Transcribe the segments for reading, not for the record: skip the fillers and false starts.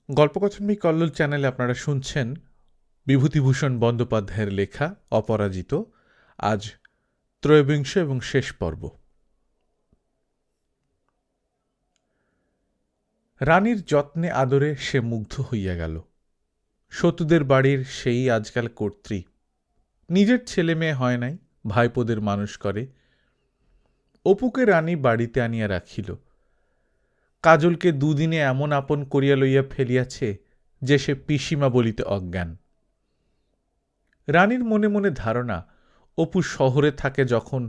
গল্পকথনবি কল্লোল চ্যানেলে আপনারা শুনছেন বিভূতিভূষণ বন্দ্যোপাধ্যায়ের লেখা অপরাজিত, আজ ত্রয়োবিংশ এবং শেষ পর্ব। রানীর যত্নে আদরে সে মুগ্ধ হইয়া গেল। সতুদের বাড়ির সেই আজকাল কর্ত্রী, নিজের ছেলে মেয়ে হয় নাই, ভাইপোদের মানুষ করে। অপুকে রানী বাড়িতে আনিয়া রাখিল। কাজলকে দুদিনে এমন আপন করিয়া লইয়া ফেলিয়াছে যে সে পিসিমা বলিতে অজ্ঞান। রানীর মনে মনে ধারণা, অপু শহরে থাকে যখন,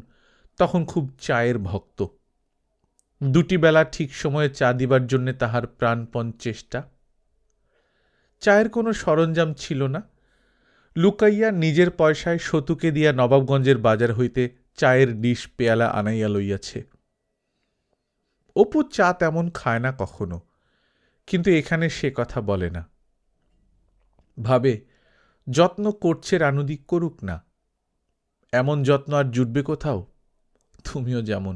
তখন খুব চায়ের ভক্ত। দুটি বেলা ঠিক সময়ে চা দিবার জন্যে তাহার প্রাণপণ চেষ্টা। চায়ের কোনো সরঞ্জাম ছিল না, লুকাইয়া নিজের পয়সায় সতুকে দিয়া নবাবগঞ্জের বাজার হইতে চায়ের ডিশ পেয়ালা আনাইয়া লইয়াছে। অপু চা তেমন খায় না কখনো, কিন্তু এখানে সে কথা বলে না। ভাবে, যত্ন করছে রানুদি, করুক না। এমন যত্ন আর জুটবে কোথাও? তুমিও যেমন।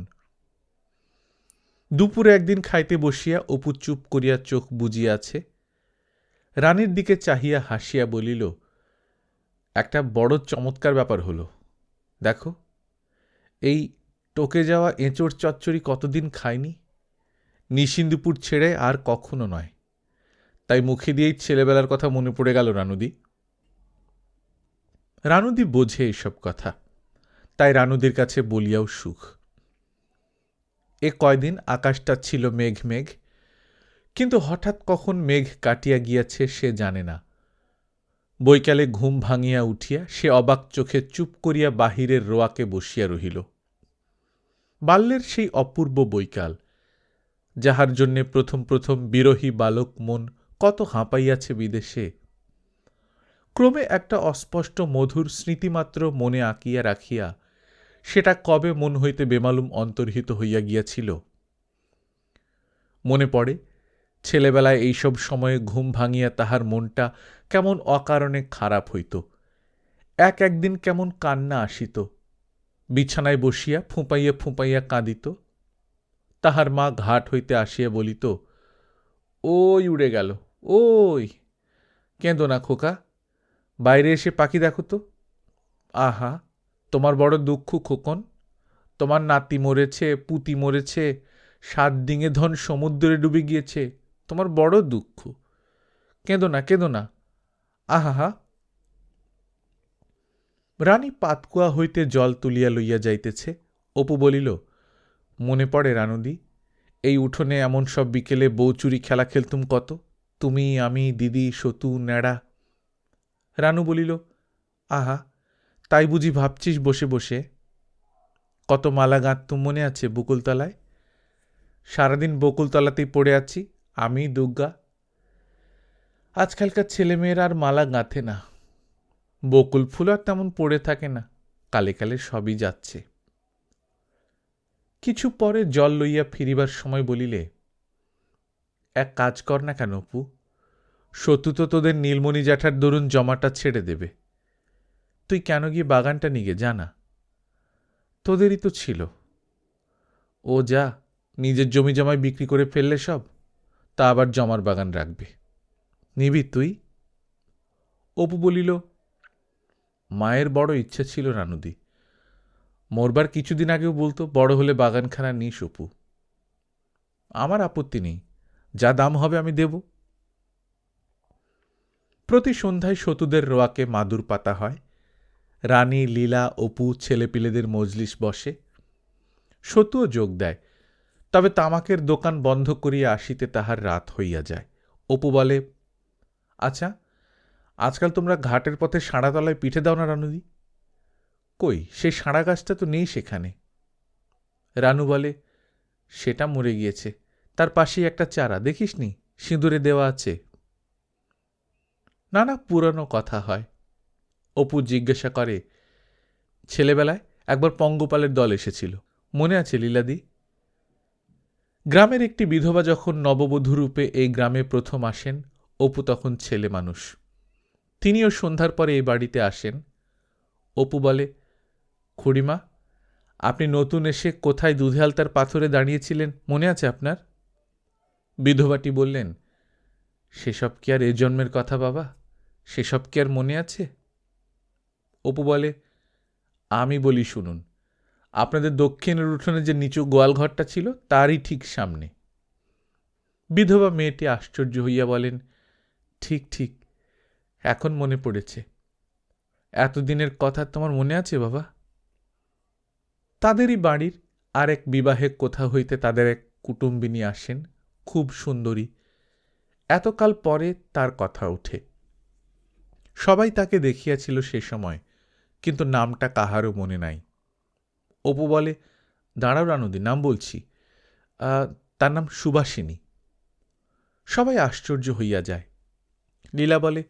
দুপুরে একদিন খাইতে বসিয়া অপু চুপ করিয়া চোখ বুজিয়া আছে। রানীর দিকে চাহিয়া হাসিয়া বলিল, একটা বড় চমৎকার ব্যাপার হলো। দেখো, এই টোকে যাওয়া এঁচোড় চচ্চড়ি কতদিন খাইনি। নিশিন্দুপুর ছেড়ে আর কখনো নয়। তাই মুখে দিয়েই ছেলেবেলার কথা মনে পড়ে গেল রানুদি। রানুদি বোঝে এইসব কথা, তাই রানুদির কাছে বলিয়াও সুখ। এ কয়দিন আকাশটা ছিল মেঘ মেঘ, কিন্তু হঠাৎ কখন মেঘ কাটিয়া গিয়াছে সে জানে না। বৈকালে ঘুম ভাঙিয়া উঠিয়া সে অবাক চোখে চুপ করিয়া বাহিরের রোয়াকে বসিয়া রহিল। বাল্যের সেই অপূর্ব বৈকাল, যাহার জন্যে প্রথম প্রথম বিরহী বালক মন কত হাঁপাইয়াছে বিদেশে। ক্রমে একটা অস্পষ্ট মধুর স্মৃতিমাত্র মনে আঁকিয়া রাখিয়া সেটা কবে মন হইতে বেমালুম অন্তর্হিত হইয়া গিয়াছিল। মনে পড়ে, ছেলেবেলায় এইসব সময়ে ঘুম ভাঙিয়া তাহার মনটা কেমন অকারণে খারাপ হইত। একদিন কেমন কান্না আসিত। বিছানায় বসিয়া ফুঁপাইয়া ফুঁপাইয়া কাঁদিত। তাহার মা ঘাট হইতে আসিয়া বলিত, ওই উড়ে গেল, ওই কেঁদো না খোকা, বাইরে এসে পাখি দেখো তো। আহা, তোমার বড় দুঃখ খোকন, তোমার নাতি মরেছে, পুতি মরেছে, 7 ডিঙে ধন সমুদ্রে ডুবে গিয়েছে, তোমার বড় দুঃখ। কেঁদো না, কেঁদো না, আহা। রানী পাতকুয়া হইতে জল তুলিয়া লইয়া যাইতেছে। অপু বলিল, মনে পড়ে রানুদি, এই উঠোনে এমন সব বিকেলে বউচুরি খেলা খেলতুম কত, তুমি, আমি, দিদি, সতু, ন্যাড়া। রানু বলিল, আহা, তাই বুঝি ভাবছিস বসে বসে? কত মালা গাঁথতুম মনে আছে বকুলতলায়? সারাদিন বকুলতলাতেই পড়ে আছি আমি, দুর্গা। আজকালকার ছেলেমেয়েরা আর মালা গাঁথে না। বকুল ফুল আর তেমন পড়ে থাকে না, কালে কালে সবই যাচ্ছে। কিছু পরে জল লইয়া ফিরিবার সময় বলিলে, এক কাজ কর না কেন অপু, সতু তো তোদের নীলমণি জ্যাঠার দরুন জমাটা ছেড়ে দেবে। তুই কেন গিয়ে বাগানটা নিগে জানা, তোদেরই তো ছিল। ও যা, নিজের জমি জমায় বিক্রি করে ফেললে সব, তা আবার জমার বাগান রাখবে। নিবি তুই? অপু বলিল, মায়ের বড় ইচ্ছে ছিল রানুদি, মরবার কিছুদিন আগেও বলতো বড় হলে বাগানখানা নিস অপু। আমার আপত্তি নেই, যা দাম হবে আমি দেব। প্রতি সন্ধ্যায় সতুদের রোয়াকে মাদুর পাতা হয়। রানী, লীলা, অপু, ছেলেপিলেদের মজলিস বসে। সতুও যোগ দেয়, তবে তামাকের দোকান বন্ধ করিয়া আসিতে তাহার রাত হইয়া যায়। অপু বলে, আচ্ছা, আজকাল তোমরা ঘাটের পথে সাঁড়াতলায় পিঠে দাও না রানুদি? কই, সেই সাঁড়া গাছটা তো নেই সেখানে। রানু বলে, সেটা মরে গিয়েছে, তার পাশেই একটা চারা দেখিসনি, সিঁদুরে দেওয়া আছে। নানা পুরানো কথা হয়। অপু জিজ্ঞাসা করে, ছেলেবেলায় একবার পঙ্গপালের দল এসেছিল, মনে আছে লীলাদি? গ্রামের একটি বিধবা যখন নববধূ রূপে এই গ্রামে প্রথম আসেন, অপু তখন ছেলে মানুষ। তিনিও সন্ধ্যার পরে এই বাড়িতে আসেন। অপু বলে, খুড়িমা, আপনি নতুন এসে কোথায় দুধে আলতার পাথরে দাঁড়িয়েছিলেন মনে আছে আপনার? বিধবাটি বললেন, সেসব কি আর এ জন্মের কথা বাবা? সেসব কি আর মনে আছে? অপু বলে, আমি বলি শুনুন, আপনাদের দক্ষিণের উঠোনে যে নিচু গোয়ালঘরটা ছিল তারই ঠিক সামনে। বিধবা মেয়েটি আশ্চর্য হইয়া বলেন, ঠিক ঠিক, এখন মনে পড়েছে। এতদিনের কথা তোমার মনে আছে বাবা? তাদেরই বাড়ির আর এক বিবাহে কোথা হইতে তাদের এক কুটুম্বিনী আসেন, খুব সুন্দরী। এতকাল পরে তার কথা ওঠে। সবাই তাকে দেখিয়াছিল সে সময়, কিন্তু নামটা কাহারও মনে নাই। অপু বলে, দাঁড়াও রানুদি, নাম বলছি। তার নাম সুবাসিনী। সবাই আশ্চর্য হইয়া যায়। লীলা বলে,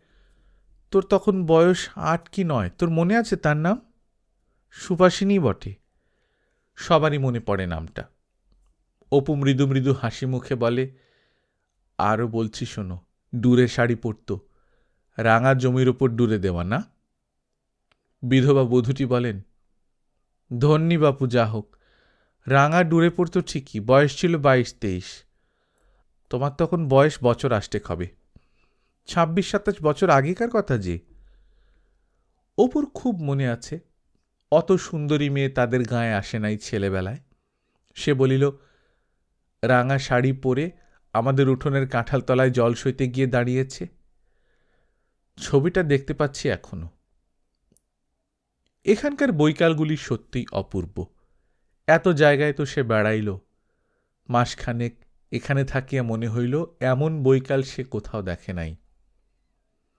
তোর তখন বয়স 8 কি 9, তোর মনে আছে তার নাম? সুবাসিনী বটে। সবারই মনে পড়ে নামটা। অপু মৃদু মৃদু হাসি মুখে বলে, আরও বলছি শোনো, ডুরে শাড়ি পরত, রাঙা জমির ওপর ডুরে দেওয়া না? বিধবা বধূটি বলেন, ধন্যী বাপু, যা হোক, রাঙা ডুরে পড়ত ঠিকই, বয়স ছিল 22-23। তোমার তখন বয়স বছর আষ্টেক হবে, 26-27 বছর আগেকার কথা যে। অপুর খুব মনে আছে, অত সুন্দরী মেয়ে তাদের গায়ে আসে নাই ছেলেবেলায়। সে বলিল, রাঙা শাড়ি পরে আমাদের উঠোনের কাঁঠাল তলায় জল সইতে গিয়ে দাঁড়িয়েছে। ছবিটা দেখতে পাচ্ছি এখনো। এখানকার বৈকালগুলি সত্যিই অপূর্ব। এত জায়গায় তো সে বেড়াইল, মাসখানেক এখানে থাকিয়া মনে হইল এমন বৈকাল সে কোথাও দেখে নাই।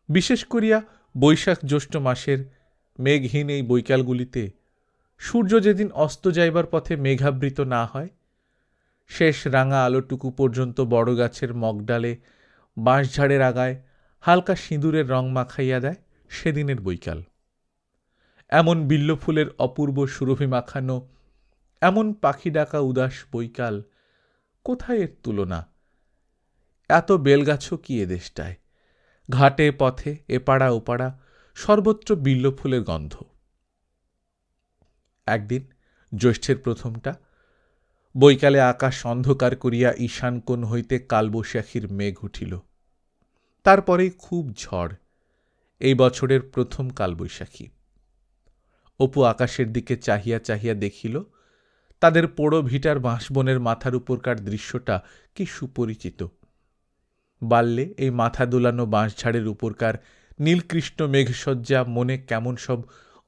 বিশেষ করিয়া বৈশাখ জ্যৈষ্ঠ মাসের মেঘহীন এই বৈকালগুলিতে সূর্য যেদিন অস্ত যাইবার পথে মেঘাবৃত না হয়, শেষ রাঙা আলোটুকু পর্যন্ত বড় গাছের মগডালে বাঁশঝাড়ের আগায় হালকা সিঁদুরের রং মাখাইয়া দেয়, সেদিনের বৈকাল। এমন বিল্লফুলের অপূর্ব সুরভি মাখানো, এমন পাখি ডাকা উদাস বৈকাল, কোথায় এর তুলনা? এত বেলগাছও কি এ দেশটায়? ঘাটে পথে এপাড়া ওপাড়া সর্বত্র বিল্লফুলের গন্ধ। একদিন জ্যৈষ্ঠের প্রথমটা, বৈকালে আকাশ অন্ধকার করিয়া ঈশান কোণ হইতে কালবৈশাখীর মেঘ উঠিল। তারপরেই খুব ঝড়। এই বছরের প্রথম কালবৈশাখী। অপু আকাশের দিকে চাহিয়া চাহিয়া দেখিল, তাদের পোড়ো ভিটার বাঁশবনের মাথার উপরকার দৃশ্যটা কি সুপরিচিত। বাল্যে এই মাথা দোলানো বাঁশঝাড়ের উপরকার নীলকৃষ্ণ মেঘসজ্জা মনে কেমন সব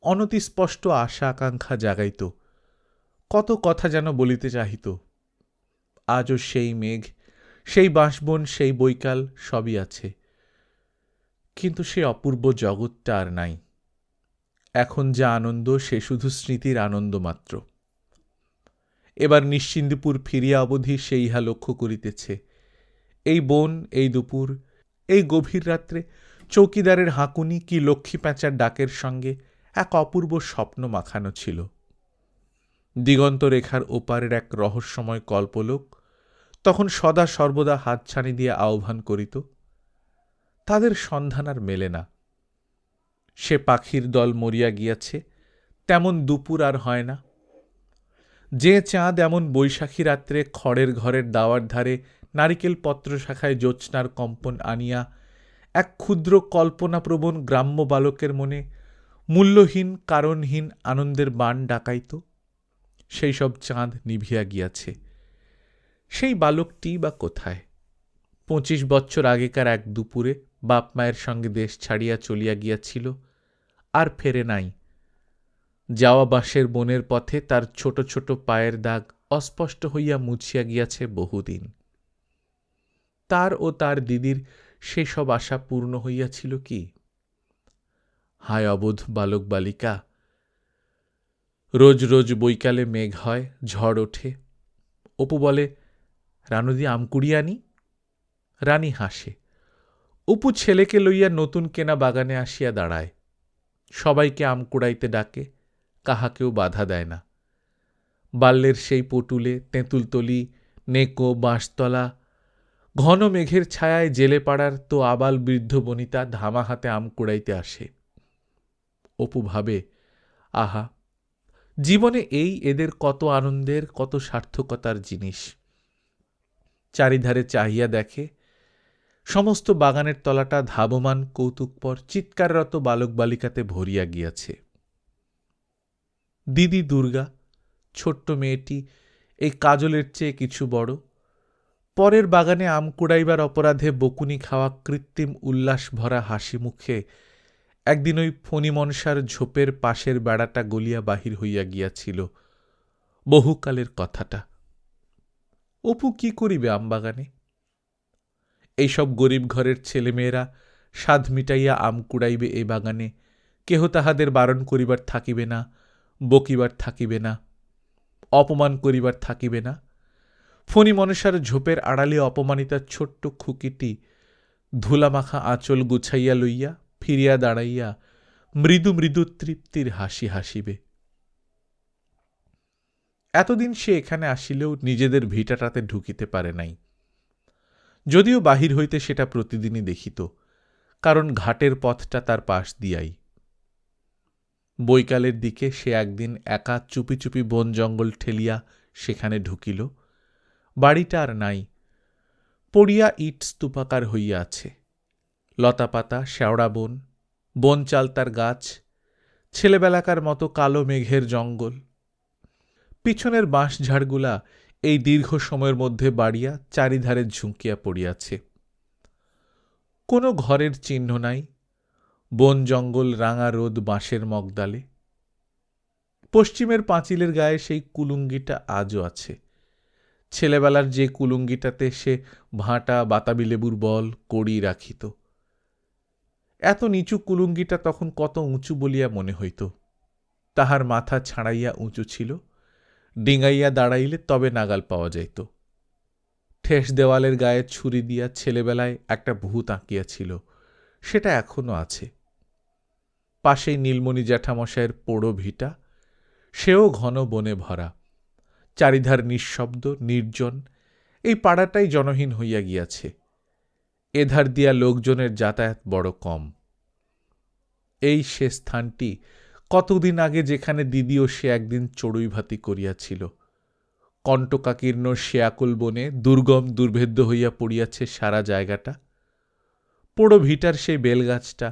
অনতিস্পষ্ট আশা আকাঙ্ক্ষা জাগাইত, কত কথা যেন বলিতে চাহিত। আজও সেই মেঘ, সেই বাঁশবন, সেই বৈকাল সবই আছে, কিন্তু সে অপূর্ব জগৎটা আর নাই। এখন যা আনন্দ সে শুধু স্মৃতির আনন্দ মাত্র। এবার নিশ্চিন্দিপুর ফিরিয়া অবধি সেই ইহা লক্ষ্য করিতেছে। এই বন, এই দুপুর, এই গভীর রাত্রে চৌকিদারের হাঁকুনি কি লক্ষ্মী প্যাঁচার ডাকের সঙ্গে এক অপূর্ব স্বপ্ন মাখানো ছিল। দিগন্ত রেখার ওপারের এক রহস্যময় কল্পলোক তখন সদা সর্বদা হাতছানি দিয়ে আহ্বান করিত। তাদের সন্ধান আর মেলে না। সে পাখির দল মরিয়া গিয়াছে, তেমন দুপুর আর হয় না। যে চাঁদ এমন বৈশাখী রাত্রে খড়ের ঘরের দাওয়ার ধারে নারিকেল পত্র শাখায় জ্যোৎস্নার কম্পন আনিয়া এক ক্ষুদ্র কল্পনাপ্রবণ গ্রাম্য বালকের মনে মূল্যহীন কারণহীন আনন্দের বাণ ডাকাইত, সেই সব চাঁদ নিভিয়া গিয়াছে। সেই বালকটি বা কোথায়? 25 বছর আগেকার এক দুপুরে বাপ মায়ের সঙ্গে দেশ ছাড়িয়া চলিয়া গিয়াছিল, আর ফেরে নাই। যাওয়া বাঁশের বনের পথে তার ছোট ছোট পায়ের দাগ অস্পষ্ট হইয়া মুছিয়া গিয়াছে বহুদিন। তার ও তার দিদির সেসব আশা পূর্ণ হইয়াছিল কি? হায় অবোধ বালক বালিকা! রোজ রোজ বৈকালে মেঘ হয়, ঝড় ওঠে। অপু বলে, রানুদি, আম কুড়িয়ে আনি? রানী হাসে। অপু ছেলেকে লইয়া নতুন কেনা বাগানে আসিয়া দাঁড়ায়। সবাইকে আম কুড়াইতে ডাকে, কাহাকেও বাধা দেয় না। বাল্যের সেই পটুলে, তেঁতুলতলি, নেকো, বাঁশতলা, ঘন মেঘের ছায়ায় জেলে পাড়ার তো আবাল বৃদ্ধ বনিতা ধামা হাতে আম কুড়াইতে আসে। অপু ভাবে, আহা, জীবনে এই এদের কত আনন্দের, কত সার্থকতার জিনিস। চারিধারে চাহিয়া দেখে, সমস্ত বাগানের তলাটা ধাবমান কৌতুকপর চিৎকাররত বালক বালিকাতে ভরিয়া গিয়াছে। দিদি দুর্গা, ছোট্ট মেয়েটি, এই কাজলের চেয়ে কিছু বড়, পরের বাগানে আম কুড়াইবার অপরাধে বকুনি খাওয়া কৃত্রিম উল্লাস ভরা হাসি মুখে একদিন ওই ফণিমনসার ঝোপের পাশের বেড়াটা গলিয়া বাহির হইয়া গিয়াছিল। বহুকালের কথাটা। অপু কি করিবে আমবাগানে? এইসব গরিব ঘরের ছেলেমেয়েরা স্বাদ মিটাইয়া আম কুড়াইবে এ বাগানে, কেহ তাহাদের বারণ করিবার থাকিবে না, বকিবার থাকিবে না, অপমান করিবার থাকিবে না। ফণিমনসার ঝোপের আড়ালে অপমানিতা ছোট্ট খুকিটি ধুলামাখা আঁচল গুছাইয়া লইয়া ফিরিয়া দাঁড়াইয়া মৃদু মৃদু তৃপ্তির হাসি হাসিবে। এতদিন সে এখানে আসিলেও নিজেদের ভিটাটাতে ঢুকিতে পারে নাই, যদিও বাহির হইতে সেটা প্রতিদিনই দেখিত, কারণ ঘাটের পথটা তার পাশ দিয়াই। বৈকালের দিকে সে একদিন একা চুপি চুপি বন জঙ্গল ঠেলিয়া সেখানে ঢুকিল। বাড়িটা আর নাই, পড়িয়া ইট স্তূপাকার হইয়া আছে। লতাপাতা, শেওড়া বন, বন চালতার গাছ, ছেলেবেলাকার মতো কালো মেঘের জঙ্গল। পিছনের বাঁশঝাড়গুলা এই দীর্ঘ সময়ের মধ্যে বাড়িয়া চারিধারে ঝুঁকিয়া পড়িয়াছে। কোনো ঘরের চিহ্ন নাই, বন জঙ্গল রাঙা রোদ বাঁশের মগদালে। পশ্চিমের পাঁচিলের গায়ে সেই কুলুঙ্গিটা আজও আছে, ছেলেবেলার যে কুলুঙ্গিটাতে সে ভাঁটা বাতাবি লেবুর বল কড়ি রাখিত। এত নিচু কুলুঙ্গিটা তখন কত উঁচু বলিয়া মনে হইত। তাহার মাথা ছাড়াইয়া উঁচু ছিল, ডিঙাইয়া দাঁড়াইলে তবে নাগাল পাওয়া যাইত। ঠেস দেওয়ালের গায়ে ছুরি দিয়া ছেলেবেলায় একটা ভূত আঁকিয়াছিল, সেটা এখনো আছে। পাশেই নীলমণি জ্যাঠামশায়ের পোড়ো ভিটা, সেও ঘন বনে ভরা, চারিধার নিঃশব্দ নির্জন। এই পাড়াটাই জনহীন হইয়া গিয়াছে, এধার দিয়া লোকজনের যাতায়াত বড় কম। এই সে স্থানটি কতদিন আগে যেখানে দিদি ও সে একদিন চড়ুই ভাতি করিয়াছিল। কণ্টকাকীর্ণ শেয়াকুল বনে দুর্গম দুর্ভেদ্য হইয়া পড়িয়াছে সারা জায়গাটা। পোড়ো ভিটার সেই বেলগাছটা,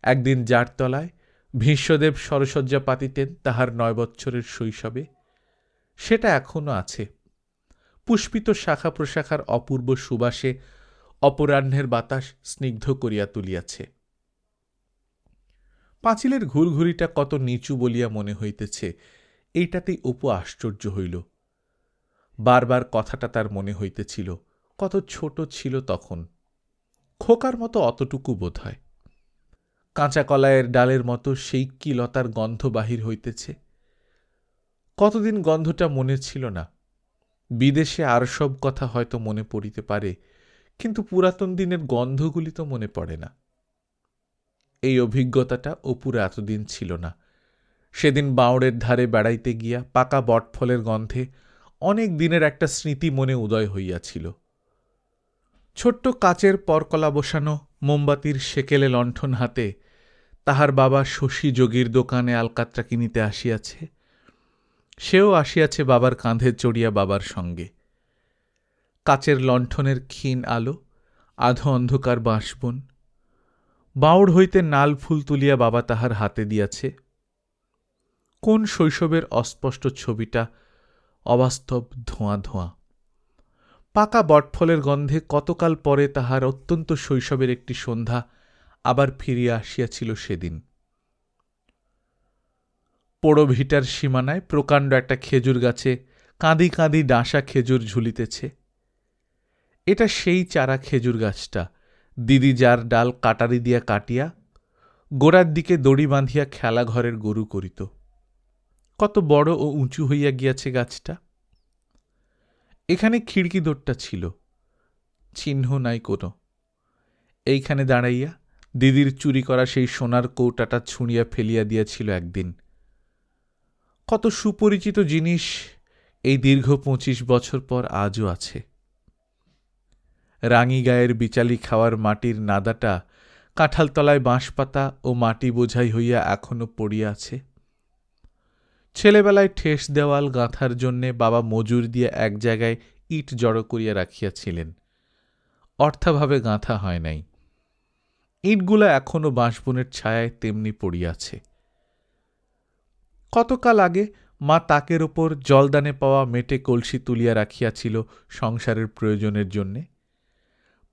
একদিন যার তলায় ভীষ্মদেব সরসজ্জা পাতিতেন তাহার 9 বৎসরের শৈশবে, সেটা এখনো আছে। পুষ্পিত শাখা প্রশাখার অপূর্ব সুবাসে অপরাহ্নের বাতাস স্নিগ্ধ করিয়া তুলিয়াছে। পাঁচিলের ঘুরঘুরিটা কত নিচু বলিয়া মনে হইতেছে, এইটাতেই অপু আশ্চর্য হইল। বারবার কথাটা তার মনে হইতেছিল, কত ছোট ছিল তখন, খোকার মতো অতটুকু বোধ হয়। কাঁচা কলাইয়ের ডালের মতো সেই কি লতার গন্ধ বাহির হইতেছে। কতদিন গন্ধটা মনে ছিল না। বিদেশে আর সব কথা হয়তো মনে পড়িতে পারে, কিন্তু পুরাতন দিনের গন্ধগুলি তো মনে পড়ে না। এই অভিজ্ঞতাটা অপুর এতদিন ছিল না। সেদিন বাঁওড়ের ধারে বেড়াইতে গিয়া পাকা বটফলের গন্ধে অনেক দিনের একটা স্মৃতি মনে উদয় হইয়াছিল। ছোট্ট কাচের পরকলা বসানো মোমবাতির সেকেলে লণ্ঠন হাতে তাহার বাবা শশী যোগীর দোকানে আলকাত্রা কিনিতে আসিয়াছে, সেও আসিয়াছে বাবার কাঁধে চড়িয়া বাবার সঙ্গে। কাচের লণ্ঠনের ক্ষীণ আলো, আধো অন্ধকার বাঁশবন, বাঁওড় হইতে নাল ফুল তুলিয়া বাবা তাহার হাতে দিয়াছে। কোন শৈশবের অস্পষ্ট ছবিটা, অবাস্তব ধোঁয়া ধোঁয়া। পাকা বটফলের গন্ধে কতকাল পরে তাহার অত্যন্ত শৈশবের একটি সন্ধ্যা আবার ফিরিয়া আসিয়াছিল সেদিন। পোড়ো ভিটার সীমানায় প্রকাণ্ড একটা খেজুর গাছে কাঁদি কাঁদি ডাঁসা খেজুর ঝুলিতেছে। এটা সেই চারা খেজুর গাছটা দিদি যার ডাল কাটারি দিয়া কাটিয়া গোড়ার দিকে দড়ি বাঁধিয়া খেলা ঘরের গরু করিত। কত বড় ও উঁচু হইয়া গিয়াছে গাছটা। এখানে খিড়কি দোরটা ছিল, চিহ্ন নাই কোনো। এইখানে দাঁড়াইয়া দিদির চুরি করা সেই সোনার কৌটাটা ছুঁড়িয়া ফেলিয়া দিয়াছিল একদিন। কত সুপরিচিত জিনিস এই দীর্ঘ 25 বছর পর আজও আছে। রাঙি গায়ের বিচালি খাওয়ার মাটির নাদাটা কাঁঠালতলায় বাঁশপাতা ও মাটি বোঝাই হইয়া এখনো পড়িয়া আছে। ছেলেবেলায় ঠেস দেওয়াল গাঁথার জন্যে বাবা মজুর দিয়ে এক জায়গায় ইট জড়ো করিয়া রাখিয়াছিলেন। অর্থাভাবে গাঁথা হয় নাই। ইটগুলা এখনো বাঁশবনের ছায়ায় তেমনি পড়িয়াছে। কতকাল আগে মা তাকের ওপর জলদানে পাওয়া মেটে কলসি তুলিয়া রাখিয়াছিল সংসারের প্রয়োজনের জন্যে,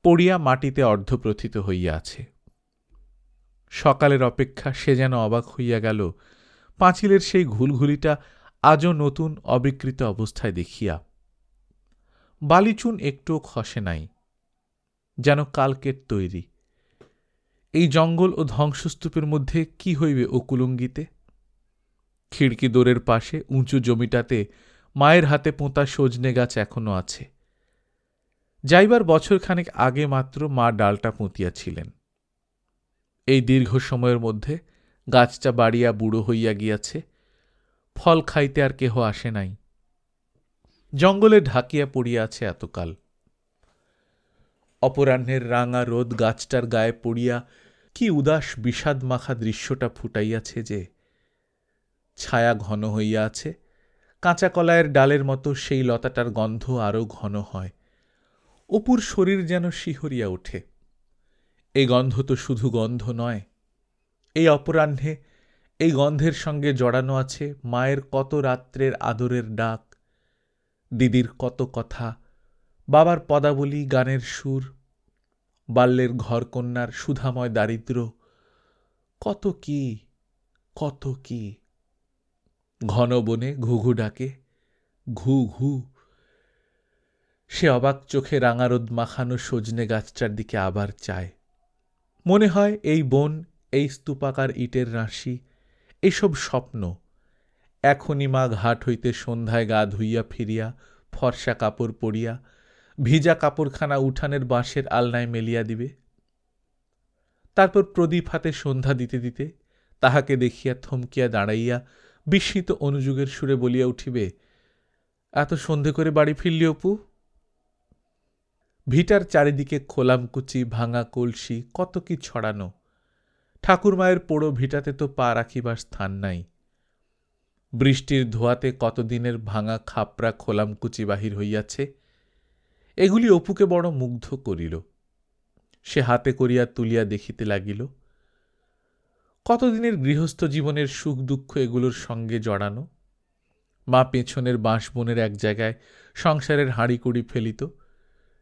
পড়িয়া মাটিতে অর্ধপ্রথিত হইয়া আছে। সকালের অপেক্ষা সে যেন অবাক হইয়া গেল পাঁচিলের সেই ঘুলঘুলিটা আজও নতুন অবিকৃত অবস্থায় দেখিয়া। বালিচুন একটুও খসে নাই, যেন কালকের তৈরি। এই জঙ্গল ও ধ্বংসস্তূপের মধ্যে কি হইবে ওকুলুঙ্গিতে? খিড়কি দোরের পাশে উঁচু জমিটাতে মায়ের হাতে পোঁতা সজনে গাছ এখনো আছে। যাইবার বছরখানেক আগে মাত্র মা ডালটা পুঁতিয়াছিলেন। এই দীর্ঘ সময়ের মধ্যে গাছটা বাড়িয়া বুড়ো হইয়া গিয়াছে, ফল খাইতে আর কেহ আসে নাই। জঙ্গলে ঢাকিয়া পড়িয়া আছে এতকাল। অপরাহ্নের রাঙা রোদ গাছটার গায়ে পড়িয়া কি উদাস বিষাদ মাখা দৃশ্যটা ফুটাইয়াছে যে! ছায়া ঘন হইয়া আছে, কাঁচা কলাইয়ের ডালের মতো সেই লতাটার গন্ধ আরও ঘন হয়। অপুর শরীর যেন শিহরিয়া ওঠে। এই গন্ধ তো শুধু গন্ধ নয়, এই অপরাহ্নে এই গন্ধের সঙ্গে জড়ানো আছে মায়ের কত রাত্রের আদরের ডাক, দিদির কত কথা, বাবার পদাবলী, গানের সুর, বাল্যের ঘরকন্যার সুধাময় দারিদ্র্য, কত কি কত কি। ঘন বনে ঘুঘু ডাকে, ঘু ঘু। সে অবাক চোখে রাঙারোদ মাখানো সজনে গাছটার দিকে আবার চায়। মনে হয় এই বন, এই স্তূপাকার ইটের রাশি, এইসব স্বপ্ন। এখনই মা ঘাট হইতে সন্ধ্যায় গা ধুইয়া ফিরিয়া ফর্সা কাপড় পরিয়া ভিজা কাপড়খানা উঠানের বাঁশের আলনায় মেলিয়া দিবে। তারপর প্রদীপ হাতে সন্ধ্যা দিতে দিতে তাহাকে দেখিয়া থমকিয়া দাঁড়াইয়া বিস্মিত অনুযোগের সুরে বলিয়া উঠিবে, এত সন্ধে করে বাড়ি ফিরলি অপু? ভিটার চারিদিকে খোলামকুচি, ভাঙা কলসি, কত কি ছড়ানো। ঠাকুরমায়ের পোড়ো ভিটাতে তো পা রাখিবার স্থান নাই। বৃষ্টির ধোয়াতে কতদিনের ভাঙা খাপড়া খোলামকুচি বাহির হইয়াছে। এগুলি অপুকে বড় মুগ্ধ করিল। সে হাতে করিয়া তুলিয়া দেখিতে লাগিল। কতদিনের গৃহস্থ জীবনের সুখ দুঃখ এগুলোর সঙ্গে জড়ানো। মা পেছনের বাঁশবনের এক জায়গায় সংসারের হাঁড়িকুড়ি ফেলিত,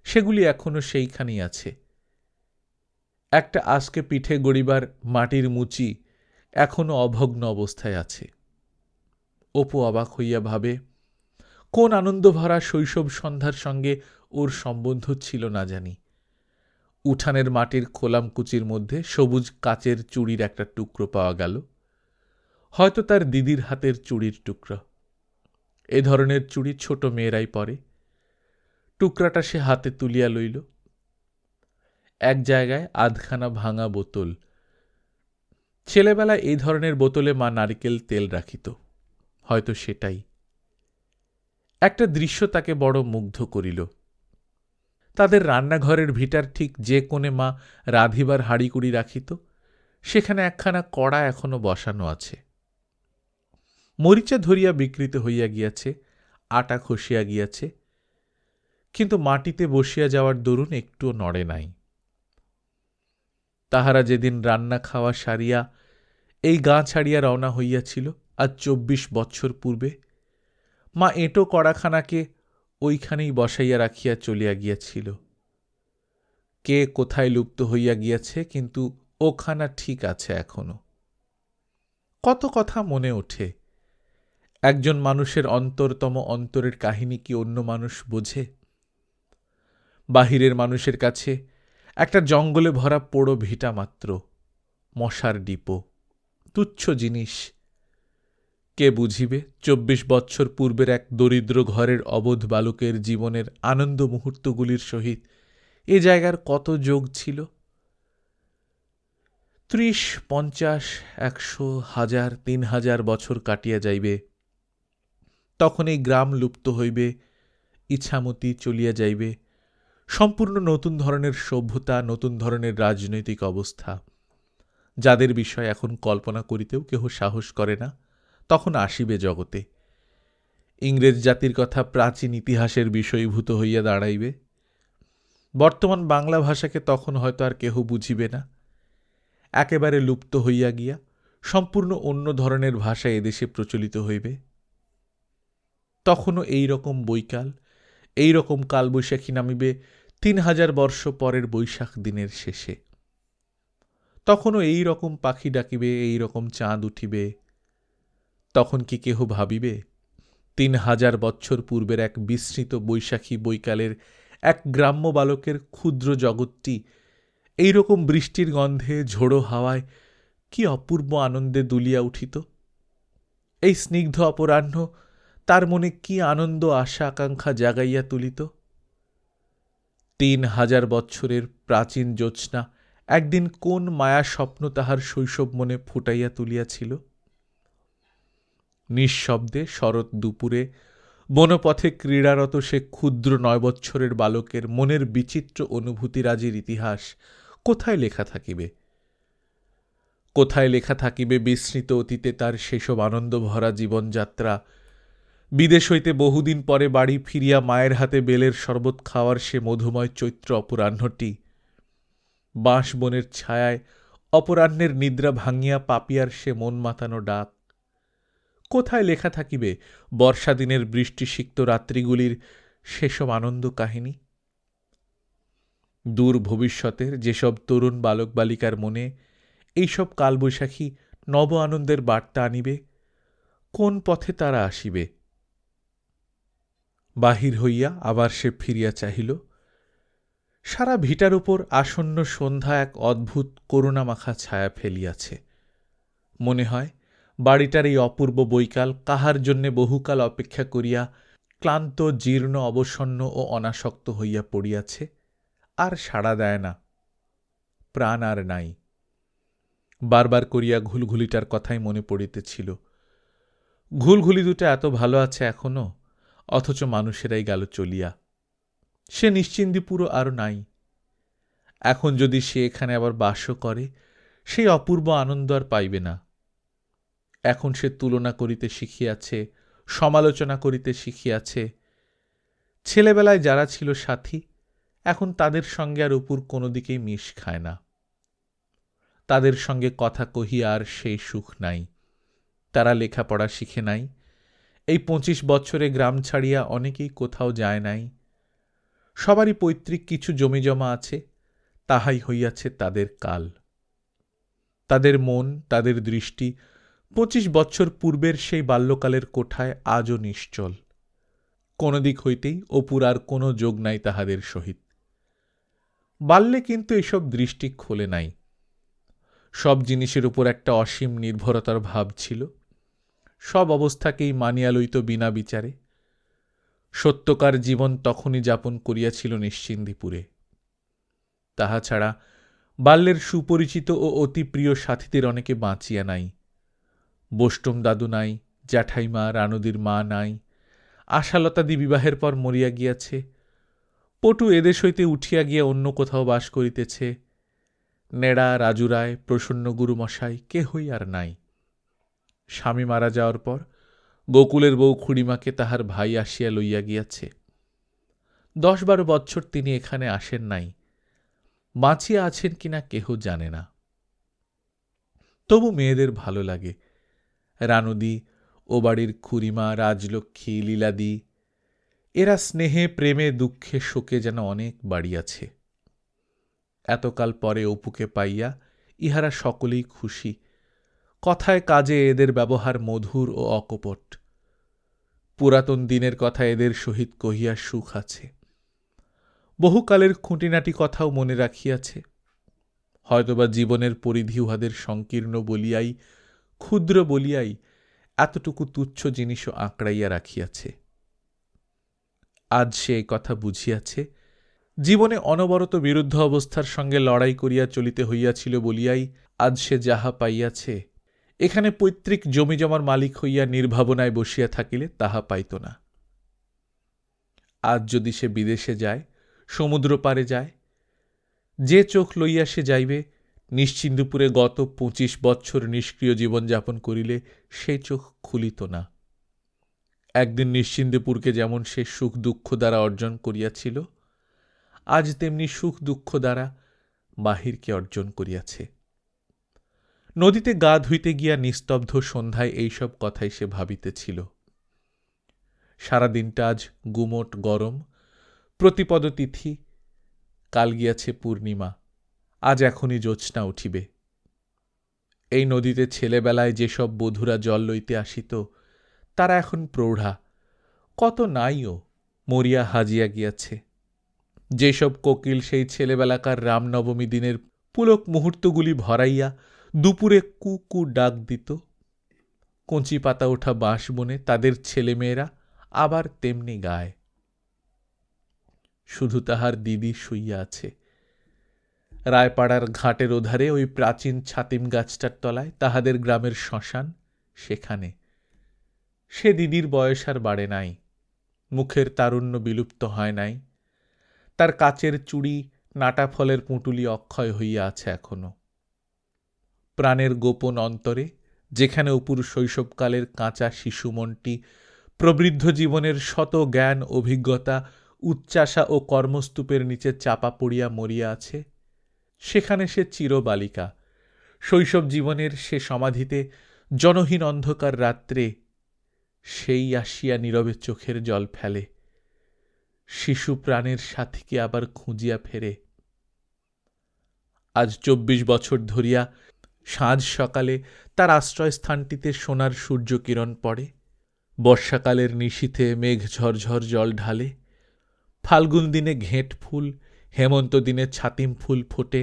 সেগুলি এখনো সেইখানেই আছে। একটা আজকে পিঠে গড়িবার মাটির মুচি এখনো অভগ্ন অবস্থায় আছে। অপু অবাক হইয়া ভাবে, কোন আনন্দভরা শৈশব সন্ধ্যার সঙ্গে ওর সম্বন্ধ ছিল না জানি। উঠানের মাটির খোলামকুচির মধ্যে সবুজ কাচের চুড়ির একটা টুকরো পাওয়া গেল, হয়তো তার দিদির হাতের চুড়ির টুকরা। এ ধরনের চুড়ি ছোট মেয়েরাই পরে। টুকরাটা সে হাতে তুলিয়া লইল। এক জায়গায় আধখানা ভাঙা বোতল। ছেলেবেলায় এই ধরনের বোতলে মা নারিকেল তেল রাখিত, হয়তো সেটাই। একটা দৃশ্য তাকে বড় মুগ্ধ করিল। তাদের রান্নাঘরের ভিটার ঠিক যে কোণে মা রাঁধিবার হাঁড়িকুড়ি রাখিত, সেখানে একখানা কড়া এখনো বসানো আছে। মরিচা ধরিয়া বিকৃত হইয়া গিয়াছে, আটা খসিয়া গিয়াছে, কিন্তু মাটিতে বসিয়া যাওয়ার দরুন একটুও নড়ে নাই। তাহারা যেদিন রান্না খাওয়া সারিয়া এই গাঁ ছাড়িয়া রওনা হইয়াছিল আজ 24 বৎসর পূর্বে, মা এঁটো কড়াখানাকে ওইখানেই বসাইয়া রাখিয়া চলিয়া গিয়াছিল। কে কোথায় লুপ্ত হইয়া গিয়াছে, কিন্তু ওখানা ঠিক আছে এখনো। কত কথা মনে ওঠে। একজন মানুষের অন্তরতম অন্তরের কাহিনী কি অন্য মানুষ বোঝে? বাহিরের মানুষের কাছে একটা জঙ্গলে ভরা পোড়ো ভিটা মাত্র, মশার ডিপো, তুচ্ছ জিনিস। কে বুঝিবে 24 বৎসর পূর্বের এক দরিদ্র ঘরের অবোধ বালকের জীবনের আনন্দ মুহূর্তগুলির সহিত এ জায়গার কত যোগ ছিল? 30, 50, 100, 1000, 3000 বছর কাটিয়া যাইবে, তখন এই গ্রাম লুপ্ত হইবে, ইছামতি চলিয়া যাইবে। সম্পূর্ণ নতুন ধরনের সভ্যতা, নতুন ধরনের রাজনৈতিক অবস্থা, যাদের বিষয় এখন কল্পনা করিতেও কেহ সাহস করে না, তখন আসিবে জগতে। ইংরেজ জাতির কথা প্রাচীন ইতিহাসের বিষয়ীভূত হইয়া দাঁড়াইবে। বর্তমান বাংলা ভাষাকে তখন হয়তো আর কেহ বুঝিবে না, একেবারে লুপ্ত হইয়া গিয়া সম্পূর্ণ অন্য ধরনের ভাষা এদেশে প্রচলিত হইবে। তখনও এই রকম বৈকাল, এই রকম কালবৈশাখী নামিবে ৩,০০০ বর্ষ পরের বৈশাখ দিনের শেষে। তখনও এই রকম পাখি ডাকিবে, এই রকম চাঁদ উঠিবে। তখন কি কেহ ভাবিবে ৩,০০০ বৎসর পূর্বের এক বিস্মৃত বৈশাখী বৈকালের এক গ্রাম্য বালকের ক্ষুদ্র জগৎটি এইরকম বৃষ্টির গন্ধে, ঝোড়ো হাওয়ায় কি অপূর্ব আনন্দে দুলিয়া উঠিত? এই স্নিগ্ধ অপরাহ্ন তার মনে কি আনন্দ, আশা, আকাঙ্ক্ষা জাগাইয়া তুলিত? ৩,০০০ বৎসরের প্রাচীন জ্যোৎস্না একদিন কোন মায়া স্বপ্ন তাহার শৈশব মনে ফুটাইয়া তুলিয়াছিল? নিঃশব্দে শরৎ দুপুরে বনপথে ক্রীড়ারত সে ক্ষুদ্র ৯ বৎসরের বালকের মনের বিচিত্র অনুভূতিরাজির ইতিহাস কোথায় লেখা থাকিবে? কোথায় লেখা থাকিবে বিস্মৃত অতীতে তার সেসব আনন্দ ভরা জীবনযাত্রা, বিদেশ হইতে বহুদিন পরে বাড়ি ফিরিয়া মায়ের হাতে বেলের শরবত খাওয়ার সে মধুময় চৈত্র অপরাহ্নটি, বাঁশবনের ছায়ায় অপরাহ্নের নিদ্রা ভাঙিয়া পাপিয়ার সে মন মাতানো ডাক? কোথায় লেখা থাকিবে বর্ষাদিনের বৃষ্টিসিক্ত রাত্রিগুলির সেসব আনন্দ কাহিনী? দূর ভবিষ্যতের যেসব তরুণ বালক বালিকার মনে এইসব কালবৈশাখী নব আনন্দের বার্তা আনিবে, কোন পথে তারা আসিবে? বাহির হইয়া আবার সে ফিরিয়া চাহিল। সারা ভিটার উপর আসন্ন সন্ধ্যা এক অদ্ভুত করুণামাখা ছায়া ফেলিয়াছে। মনে হয় বাড়িটার এই অপূর্ব বৈকাল কাহার জন্যে বহুকাল অপেক্ষা করিয়া ক্লান্ত, জীর্ণ, অবসন্ন ও অনাসক্ত হইয়া পড়িয়াছে, আর সাড়া দেয় না। প্রাণ আর নাই। বারবার করিয়া ঘুলঘুলিটার কথাই মনে পড়িতেছিল। ঘুলঘুলি দুটো এত ভালো আছে এখনো, অথচ মানুষেরাই গেল চলিয়া। সে নিশ্চিন্দিপুরও আর নাই। এখন যদি সে এখানে আবার বাসও করে, সেই অপূর্ব আনন্দ আর পাইবে না। এখন সে তুলনা করিতে শিখিয়াছে, সমালোচনা করিতে শিখিয়াছে। ছেলেবেলায় যারা ছিল সাথী, এখন তাদের সঙ্গে আর অপুর কোনো দিকেই মিশ খায় না। তাদের সঙ্গে কথা কহিয়া আর সেই সুখ নাই। তারা লেখাপড়া শিখে নাই। এই ২৫ বছরে গ্রাম ছাড়িয়া অনেকেই কোথাও যায় নাই। সবারই পৈতৃক কিছু জমিজমা আছে, তাহাই হইয়াছে তাদের কাল। তাদের মন, তাদের দৃষ্টি ২৫ বৎসর পূর্বের সেই বাল্যকালের কোঠায় আজও নিশ্চল। কোন দিক হইতেই অপুর আর কোনো যোগ নাই তাহাদের সহিত। বাল্যে কিন্তু এসব দৃষ্টি খোলে নাই। সব জিনিসের উপর একটা অসীম নির্ভরতার ভাব ছিল। সব অবস্থাকেই মানিয়া লইত বিনা বিচারে। সত্যকার জীবন তখনই যাপন করিয়াছিল নিশ্চিন্দিপুরে। তাহা ছাড়া বাল্যের সুপরিচিত ও অতি প্রিয় সাথীদের অনেকে বাঁচিয়া নাই। বোষ্টম দাদু নাই, জ্যাঠাইমা, রানুদির মা নাই, আশালতাদি বিবাহের পর মরিয়া গিয়াছে, পটু এদেশ হইতে উঠিয়া গিয়া অন্য কোথাও বাস করিতেছে, নেড়া, রাজু রায়, প্রসন্ন গুরুমশাই কেহই আর নাই। স্বামী মারা যাওয়ার পর গোকুলের বউ খুড়িমাকে তাহার ভাই আসিয়া লইয়া গিয়াছে। ১০-১২ বৎসর তিনি এখানে আসেন নাই। বাঁচিয়া আছেন কিনা কেহ জানে না। তবু মেয়েদের ভালো লাগে। রানুদি, ও বাড়ির খুড়িমা, রাজলক্ষ্মী, লীলাদি, এরা স্নেহে, প্রেমে, দুঃখে, শোকে যেন অনেক বাড়িয়াছে। এতকাল পরে অপুকে পাইয়া ইহারা সকলেই খুশি। কথায় কাজে এদের ব্যবহার মধুর ও অকপট। পুরাতন দিনের কথা এদের সহিত কহিয়া সুখ আছে। বহুকালের খুঁটিনাটি কথাও মনে রাখিয়াছে। হয়তোবা জীবনের পরিধি উহাদের সংকীর্ণ বলিয়াই, ক্ষুদ্র বলিয়াই এতটুকু তুচ্ছ জিনিসও আঁকড়াইয়া রাখিয়াছে। আজ সে এই কথা বুঝিয়াছে। জীবনে অনবরত বিরুদ্ধ অবস্থার সঙ্গে লড়াই করিয়া চলিতে হইয়াছিল বলিয়াই আজ সে যাহা পাইয়াছে, এখানে পৈতৃক জমিজমার মালিক হইয়া নির্ভাবনায় বসিয়া থাকিলে তাহা পাইত না। আজ যদি সে বিদেশে যায়, সমুদ্র পারে যায়, যে চোখ লইয়া সে যাইবে, নিশ্চিন্দপুরে গত ২৫ বৎসর নিষ্ক্রিয় জীবনযাপন করিলে সেই চোখ খুলিত না। একদিন নিশ্চিন্দপুরকে যেমন সে সুখ দুঃখ দ্বারা অর্জন করিয়াছিল, আজ তেমনি সুখ দুঃখ দ্বারা বাহিরকে অর্জন করিয়াছে। নদীতে গা ধুইতে গিয়া নিস্তব্ধ সন্ধ্যায় এইসব কথাই সে ভাবিতেছিল। সারাদিনটা আজ গুমোট গরম, প্রতিপদ তিথি, কাল গিয়াছে পূর্ণিমা, আজ এখনই জ্যোৎস্না উঠিবে। এই নদীতে ছেলেবেলায় যেসব বধূরা জল লইতে আসিত তারা এখন প্রৌঢ়া, কত নাইও মরিয়া হাজিয়া গিয়াছে। যেসব কোকিল সেই ছেলেবেলাকার রামনবমী দিনের পুলক মুহূর্তগুলি ভরাইয়া দুপুরে কু কু ডাক দিত, কঞ্চি পাতা ওঠা বাঁশ বনে তাদের ছেলেমেয়েরা আবার তেমনি গায়। শুধু তাহার দিদি শুইয়া আছে রায়পাড়ার ঘাটের ওধারে, ওই প্রাচীন ছাতিম গাছটার তলায় তাহাদের গ্রামের শ্মশান, সেখানে। সে দিদির বয়স আর বাড়ে নাই, মুখের তারুণ্য বিলুপ্ত হয় নাই, তার কাচের চুড়ি নাটা ফলের পুঁটুলি অক্ষয় হইয়া আছে এখনো। প্রাণের গোপন অন্তরে, যেখানে অপুর শৈশবকালের কাঁচা শিশু মনটি প্রবৃদ্ধ জীবনের শত জ্ঞান অভিজ্ঞতা উচ্চাসা ও কর্মস্তূপের নিচে চাপা পড়িয়া মরিয়া আছে, সেখানে সে চিরবালিকা। শৈশব জীবনের সে সমাধিতে জনহীন অন্ধকার রাত্রে সেই আসিয়া নীরবে চোখের জল ফেলে, শিশু প্রাণের সাথীকে আবার খুঁজিয়া ফেরে। আজ 24 বছর ধরিয়া সাঁঝ সকালে তার আশ্রয়স্থানটিতে সোনার সূর্যকিরণ পড়ে, বর্ষাকালের নিশীথে মেঘ ঝরঝর জল ঢালে, ফাল্গুন দিনে ঘেঁট ফুল, হেমন্ত দিনে ছাতিম ফুল ফোটে,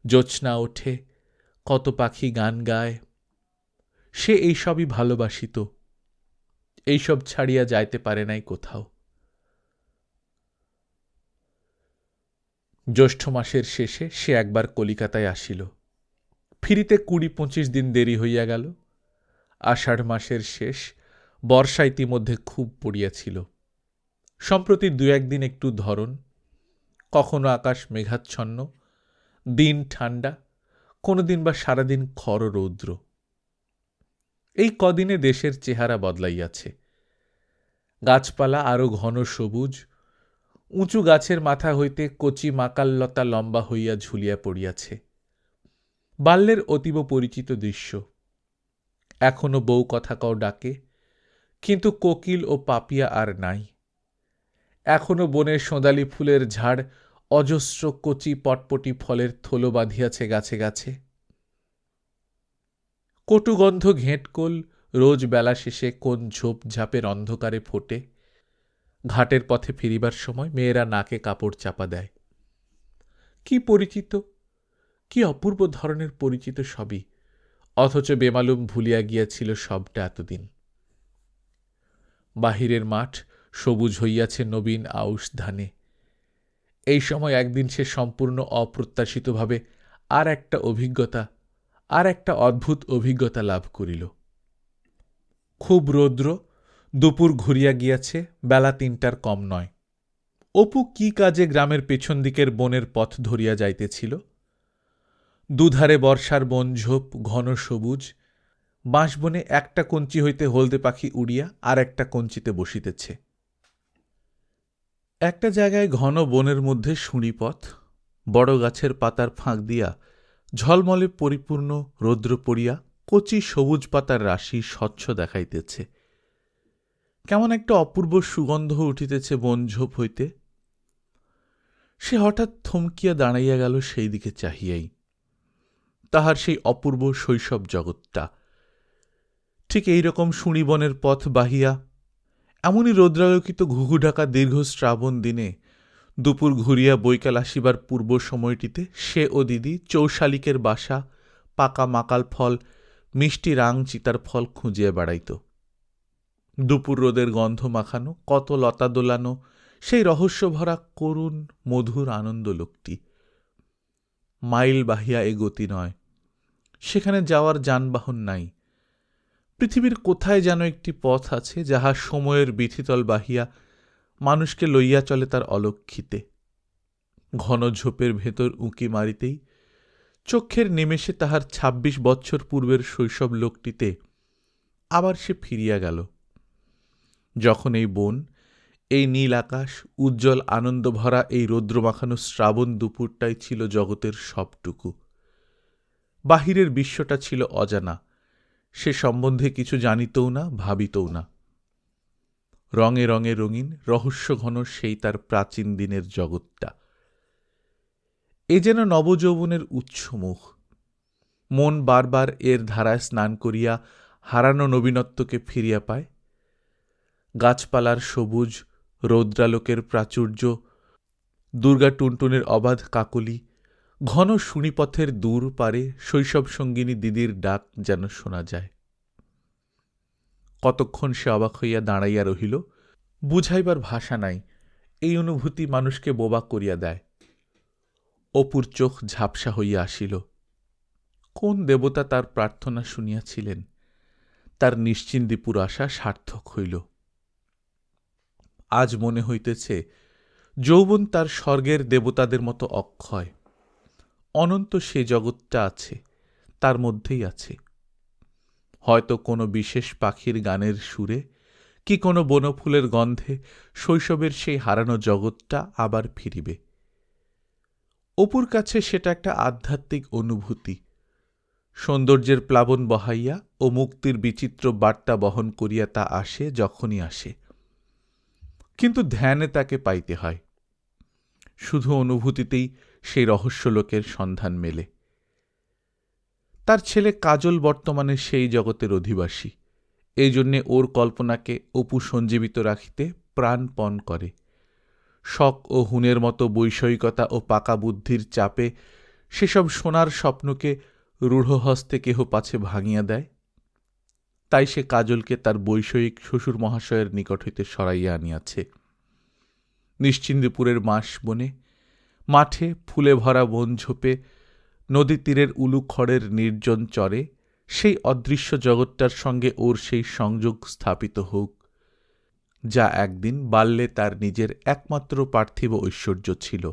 জ্যোৎস্না ওঠে, কত পাখি গান গায়। সে এইসবই ভালোবাসিত, এইসব ছাড়িয়া যাইতে পারে নাই কোথাও। জ্যৈষ্ঠ মাসের শেষে সে একবার কলিকাতায় আসিল, ফিরিতে 20-25 দিন দেরি হইয়া গেল। আষাঢ় মাসের শেষ, বর্ষা ইতিমধ্যে খুব পড়িয়াছিল। সম্প্রতি 2-1 দিন একটু ধরন, কখনো আকাশ মেঘাচ্ছন্ন, দিন ঠান্ডা, কোনোদিন বা সারাদিন খর রৌদ্র। এই কদিনে দেশের চেহারা বদলাইয়াছে। গাছপালা আরো ঘন সবুজ, উঁচু গাছের মাথা হইতে কচি মাকাললতা লম্বা হইয়া ঝুলিয়া পড়িয়াছে। বাল্যের অতীব পরিচিত দৃশ্য। এখনো বউ কথা কও ডাকে, কিন্তু কোকিল ও পাপিয়া আর নাই। এখনো বনের সোঁদালি ফুলের ঝাড় অজস্র কচি পটপটি ফলের থলো বাঁধিয়াছে গাছে গাছে। কটুগন্ধ ঘেঁটকোল রোজ বেলা শেষে কোন ঝোপঝাপের অন্ধকারে ফোটে। ঘাটের পথে ফিরিবার সময় মেয়েরা নাকে কাপড় চাপা দেয়। কি পরিচিত, কি অপূর্ব ধরনের পরিচিত সবই, অথচ বেমালুম ভুলিয়া গিয়াছিল সবটা এতদিন। বাহিরের মাঠ সবুজ হইয়াছে নবীন আউশ ধানে। এই সময় একদিন সে সম্পূর্ণ অপ্রত্যাশিতভাবে আর একটা অভিজ্ঞতা, আর একটা অদ্ভুত অভিজ্ঞতা লাভ করিল। খুব রৌদ্র, দুপুর ঘুরিয়া গিয়াছে, বেলা 3টার কম নয়। অপু কি কাজে গ্রামের পেছন দিকের বনের পথ ধরিয়া যাইতেছিল। দুধারে বর্ষার বনঝোপ ঘন সবুজ, বাঁশবনে একটা কঞ্চি হইতে হলদে পাখি উড়িয়া আর একটা কঞ্চিতে বসিতেছে। একটা জায়গায় ঘন বনের মধ্যে সুঁড়িপথ, বড় গাছের পাতার ফাঁক দিয়া ঝলমলে পরিপূর্ণ রৌদ্র পড়িয়া কচি সবুজ পাতার রাশি স্বচ্ছ দেখাইতেছে। কেমন একটা অপূর্ব সুগন্ধ উঠিতেছে বনঝোপ হইতে। সে হঠাৎ থমকিয়া দাঁড়াইয়া গেল সেই দিকে চাহিয়াই। তাহার সেই অপূর্ব শৈশব জগৎটা ঠিক এইরকম সুঁড়িবনের পথ বাহিয়া এমনই রৌদ্রালোকিত ঘুঘু ঢাকা দীর্ঘ শ্রাবণ দিনে দুপুর ঘুরিয়া বৈকাল আসিবার পূর্ব সময়টিতে সে ও দিদি চৌশালিকের বাসা, পাকা মাকাল ফল, মিষ্টি রাং চিতার ফল খুঁজিয়া বেড়াইত। দুপুর রোদের গন্ধ মাখানো, কত লতা দোলানো সেই রহস্যভরা করুণ মধুর আনন্দ লোকটি। মাইল বাহিয়া এ গতি নয়, সেখানে যাওয়ার যানবাহন নাই। পৃথিবীর কোথায় যেন একটি পথ আছে যাহা সময়ের বিথিতল বাহিয়া মানুষকে লইয়া চলে তার অলক্ষিতে। ঘন ঝোপের ভেতর উঁকি মারিতেই চক্ষের নিমেষে তাহার 26 বৎসর পূর্বের শৈশব লোকটিতে আবার সে ফিরিয়া গেল। যখন এই বন, এই নীল আকাশ, উজ্জ্বল আনন্দ ভরা এই রৌদ্রমাখানো শ্রাবণ দুপুরটাই ছিল জগতের সবটুকু। বাহিরের বিশ্বটা ছিল অজানা, সে সম্বন্ধে কিছু জানিতও না, ভাবিতও না। রঙে রঙে রঙিন, রহস্যঘন সেই তার প্রাচীন দিনের জগৎটা। এ যেন নবযৌবনের উৎসমুখ। মন বারবার এর ধারায় স্নান করিয়া হারানো নবীনত্বকে ফিরিয়া পায়। গাছপালার সবুজ, রৌদ্রালোকের প্রাচুর্য, দুর্গা টুনটুনের অবাধ কাকলি, ঘন শুনিপথের দূর পারে শৈশব সঙ্গিনী দিদির ডাক যেন শোনা যায়। কতক্ষণ সে অবাক হইয়া দাঁড়াইয়া রহিল, বুঝাইবার ভাষা নাই। এই অনুভূতি মানুষকে বোবা করিয়া দেয়। অপুর চোখ ঝাপসা হইয়া আসিল। কোন দেবতা তার প্রার্থনা শুনিয়াছিলেন? তার নিশ্চিন্দিপুর আশা সার্থক হইল। আজ মনে হইতেছে যৌবন তার স্বর্গের দেবতাদের মতো অক্ষয়। অনন্ত সে জগৎটা আছে, তার মধ্যেই আছে। হয়তো কোনো বিশেষ পাখির গানের সুরে কি কোনো বনফুলের গন্ধে শৈশবের সেই হারানো জগৎটা আবার ফিরিবে। অপুর কাছে সেটা একটা আধ্যাত্মিক অনুভূতি। সৌন্দর্যের প্লাবন বহাইয়া ও মুক্তির বিচিত্র বার্তা বহন করিয়া তা আসে যখনই আসে। কিন্তু ধ্যানে তাকে পাইতে হয়। শুধু অনুভূতিতেই সেই রহস্যলোকের সন্ধান মেলে। তার ছেলে কাজল বর্তমানে সেই জগতের অধিবাসী। এই জন্যে ওর কল্পনাকে অপু সঞ্জীবিত রাখিতে প্রাণপণ করে। শখ ও হুনের মতো বৈষয়িকতা ও পাকা বুদ্ধির চাপে সেসব সোনার স্বপ্নকে রূঢ়হস্তে কেহ পাছে ভাঙিয়া দেয়। তাই সে কাজলকে তার বৈষয়িক শ্বশুর মহাশয়ের নিকট হইতে সরাইয়া আনিয়াছে। নিশ্চিন্দিপুরের মাস বনে, মাঠে ফুলে ভরা বন ঝোপে, নদী তীরের উলুখড়ের নির্জন চরে সেই অদৃশ্য জগৎটার সঙ্গে ওর সেই সংযোগ স্থাপিত হোক, যা একদিন বাল্যে তার নিজের একমাত্র পার্থিব ঐশ্বর্য ছিল।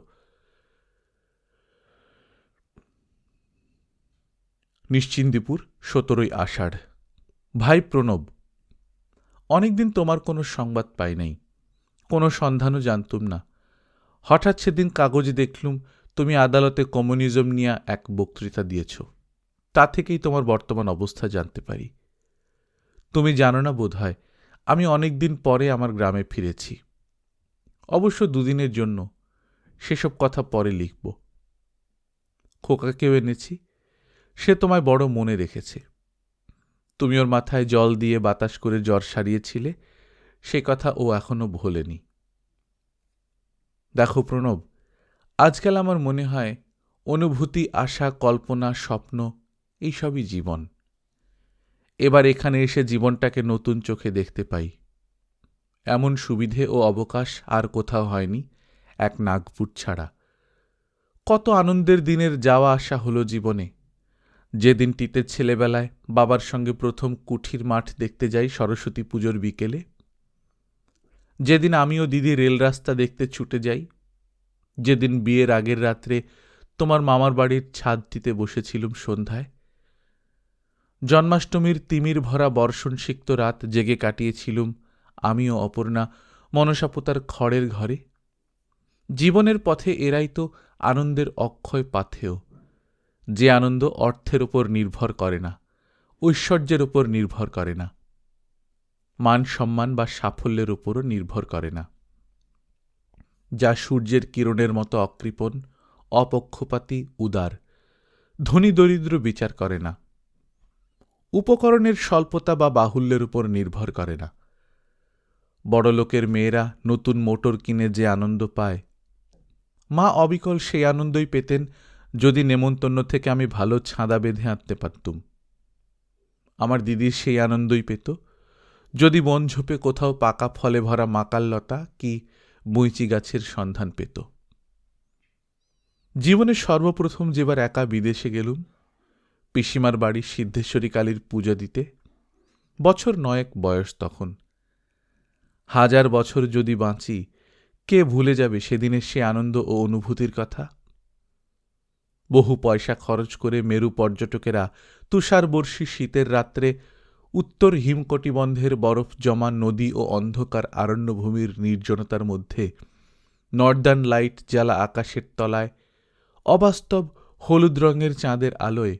নিশ্চিন্দিপুর, 17ই আষাঢ়। ভাই প্রণব, অনেকদিন তোমার কোনো সংবাদ পাই নাই, কোনো সন্ধানও জানতুম না। হঠাৎ সেদিন কাগজে দেখলুম তুমি আদালতে কমিউনিজম নিয়ে এক বক্তৃতা দিয়েছ। তা থেকেই তোমার বর্তমান অবস্থা জানতে পারি। তুমি জানো না বোধ হয়, আমি অনেকদিন পরে আমার গ্রামে ফিরেছি। অবশ্য 2 দিনের জন্য, সেসব কথা পরে লিখব। খোকাকেও এনেছি, সে তোমায় বড় মনে রেখেছে। তুমি ওর মাথায় জল দিয়ে বাতাস করে জ্বর সারিয়েছিলে, সে কথা ও এখনো ভোলেনি। দেখো প্রণব, আজকাল আমার মনে হয় অনুভূতি, আশা, কল্পনা, স্বপ্ন এইসবই জীবন। এবার এখানে এসে জীবনটাকে নতুন চোখে দেখতে পাই। এমন সুবিধে ও অবকাশ আর কোথাও হয়নি, এক নাগপুর ছাড়া। কত আনন্দের দিনের যাওয়া আসা হলো জীবনে। যে দিনটিতে ছেলেবেলায় বাবার সঙ্গে প্রথম কুঠির মাঠ দেখতে যাই সরস্বতী পুজোর বিকেলে, যেদিন আমিও দিদি রেল রাস্তা দেখতে ছুটে যাই, যেদিন বিয়ের আগের রাত্রে তোমার মামার বাড়ির ছাদটিতে বসেছিলুম সন্ধ্যায়, জন্মাষ্টমীর তিমির ভরা বর্ষণসিক্ত রাত জেগে কাটিয়েছিলুম আমিও অপর্ণা মনসাপোতার খড়ের ঘরে। জীবনের পথে এরাই তো আনন্দের অক্ষয় পাথেয়, যে আনন্দ অর্থের ওপর নির্ভর করে না, ঐশ্বর্যের ওপর নির্ভর করে না, মান সম্মান বা সাফল্যের ওপরও নির্ভর করে না, যা সূর্যের কিরণের মতো অকৃপণ, অপক্ষপাতী, উদার, ধনী দরিদ্র বিচার করে না, উপকরণের স্বল্পতা বা বাহুল্যের উপর নির্ভর করে না। বড়লোকের মেয়েরা নতুন মোটর কিনে যে আনন্দ পায়, মা অবিকল সেই আনন্দই পেতেন যদি নেমন্তন্ন থেকে আমি ভালো ছাঁদা বেঁধে আনতে পারতুম। আমার দিদির সেই আনন্দই পেত যদি বন ঝোপে কোথাও পাকা ফলে ভরা মাকাললতা কি বইচি গাছের সন্ধান পেত। জীবনে সর্বপ্রথম যেবার একা বিদেশে গেলুম, পিসিমার বাড়ি সিদ্ধেশ্বরী কালীর পূজা দিতে, বছর 9 বয়স তখন। 1000 বছর যদি বাঁচি, কে ভুলে যাবে সেদিনের সে আনন্দ ও অনুভূতির কথা? বহু পয়সা খরচ করে মেরু পর্যটকেরা তুষার বর্ষী শীতের রাত্রে উত্তর হিমকটিবন্ধের বরফ জমা নদী ও অন্ধকার আরণ্যভূমির নির্জনতার মধ্যে নর্দার্ন লাইট জ্বালা আকাশের তলায় অবাস্তব হলুদ রঙের চাঁদের আলোয়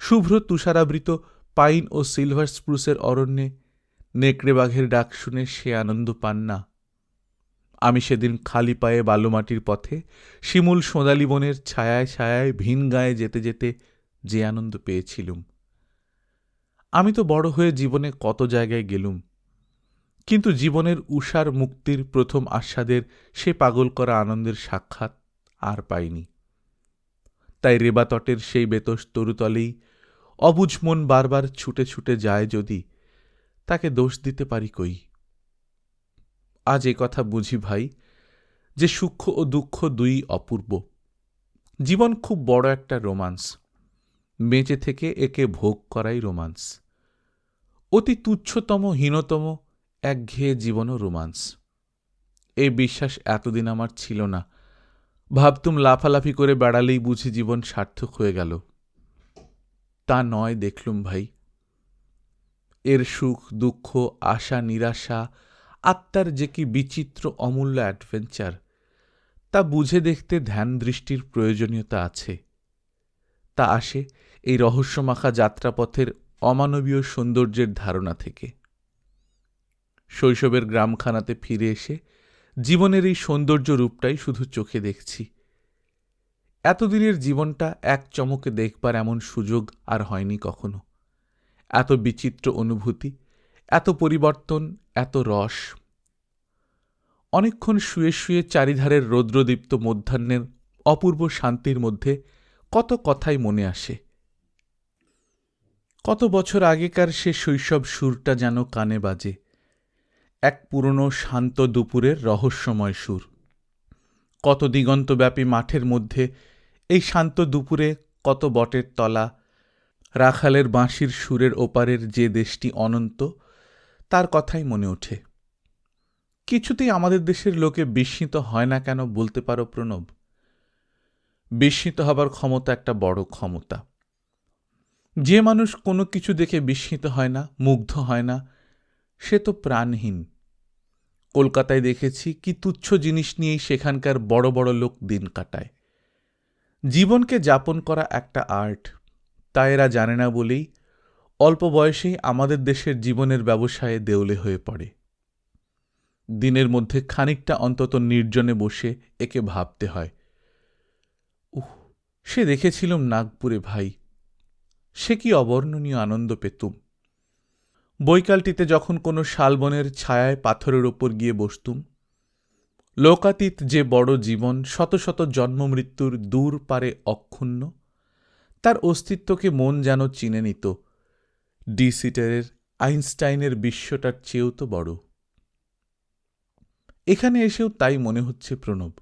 শুভ্র তুষারাবৃত পাইন ও সিলভার স্প্রুসের অরণ্যে নেকড়ে বাঘের ডাক শুনে সে আনন্দ পান না। আমি সেদিন খালি পায়ে বালুমাটির পথে শিমুল সোঁদালি বনের ছায়ায় ছায়ায় ভিন গায়ে যেতে যেতে যে আনন্দ পেয়েছিলুম। আমি তো বড় হয়ে জীবনে কত জায়গায় গেলুম, কিন্তু জীবনের উষার মুক্তির প্রথম আস্বাদের সে পাগল করা আনন্দের সাক্ষাৎ আর পাইনি। তাই রেবা তটের সেই বেতস তরুতলেই অবুঝ মন বারবার ছুটে ছুটে যায় যদি, তাকে দোষ দিতে পারি কই? আজ এ কথা বুঝি ভাই যে সুখ ও দুঃখ দুই অপূর্ব। জীবন খুব বড় একটা রোমান্স, বেঁচে থেকে একে ভোগ করাই রোমান্স। অতি তুচ্ছতম হীনতম একঘেয়ে জীবনও রোমান্স। এই বিশ্বাস এতদিন আমার ছিল না। ভাবতুম লাফালাফি করে বেড়ালেই বুঝি জীবন সার্থক হয়ে গেল। তা নয় দেখলুম ভাই, এর সুখ দুঃখ আশা নিরাশা আত্মার যে কি বিচিত্র অমূল্য অ্যাডভেঞ্চার, তা বুঝে দেখতে ধ্যান দৃষ্টির প্রয়োজনীয়তা আছে। তা আসে এই রহস্যমাখা যাত্রাপথের অমানবীয় সৌন্দর্যের ধারণা থেকে। শৈশবের গ্রামখানাতে ফিরে এসে জীবনের এই সৌন্দর্য রূপটাই শুধু চোখে দেখছি। এতদিনের জীবনটা এক চমকে দেখবার এমন সুযোগ আর হয়নি কখনো। এত বিচিত্র অনুভূতি, এত পরিবর্তন, এত রস। অনেকক্ষণ শুয়ে শুয়ে চারিধারের রৌদ্রদীপ্ত মধ্যাহ্নের অপূর্ব শান্তির মধ্যে কত কথাই মনে আসে। কত বছর আগেকার সে শৈশব সুরটা যেন কানে বাজে, এক পুরনো শান্ত দুপুরের রহস্যময় সুর। কত দিগন্তব্যাপী মাঠের মধ্যে এই শান্ত দুপুরে কত বটের তলা, রাখালের বাঁশির সুরের ওপারের যে দেশটি অনন্ত, তার কথাই মনে ওঠে। কিছুতেই আমাদের দেশের লোকে বিস্মিত হয় না কেন বলতে পারো প্রণব? বিস্মিত হবার ক্ষমতা একটা বড় ক্ষমতা। যে মানুষ কোনো কিছু দেখে বিস্মিত হয় না, মুগ্ধ হয় না, সে তো প্রাণহীন। কলকাতায় দেখেছি কি তুচ্ছ জিনিস নিয়েই সেখানকার বড় বড় লোক দিন কাটায়। জীবনকে যাপন করা একটা আর্ট, তা এরা জানে না বলেই অল্প বয়সেই আমাদের দেশের জীবনের ব্যবসায়ে দেউলে হয়ে পড়ে। দিনের মধ্যে খানিকটা অন্তত নির্জনে বসে একে ভাবতে হয়। সে দেখেছিলুম নাগপুরে ভাই, সে কি অবর্ণনীয় আনন্দ পেতুম। বৈকালটিতে যখন কোনো শালবনের ছায়ায় পাথরের ওপর গিয়ে বসতুম, লোকাতীত যে বড় জীবন শত শত জন্ম মৃত্যুর দূর পারে অক্ষুণ্ণ, তার অস্তিত্বকে মন যেন চিনে নিত ডি সিটারের আইনস্টাইনের বিশ্বটার চেয়েও তো বড়। এখানে এসেও তাই মনে হচ্ছে প্রণব।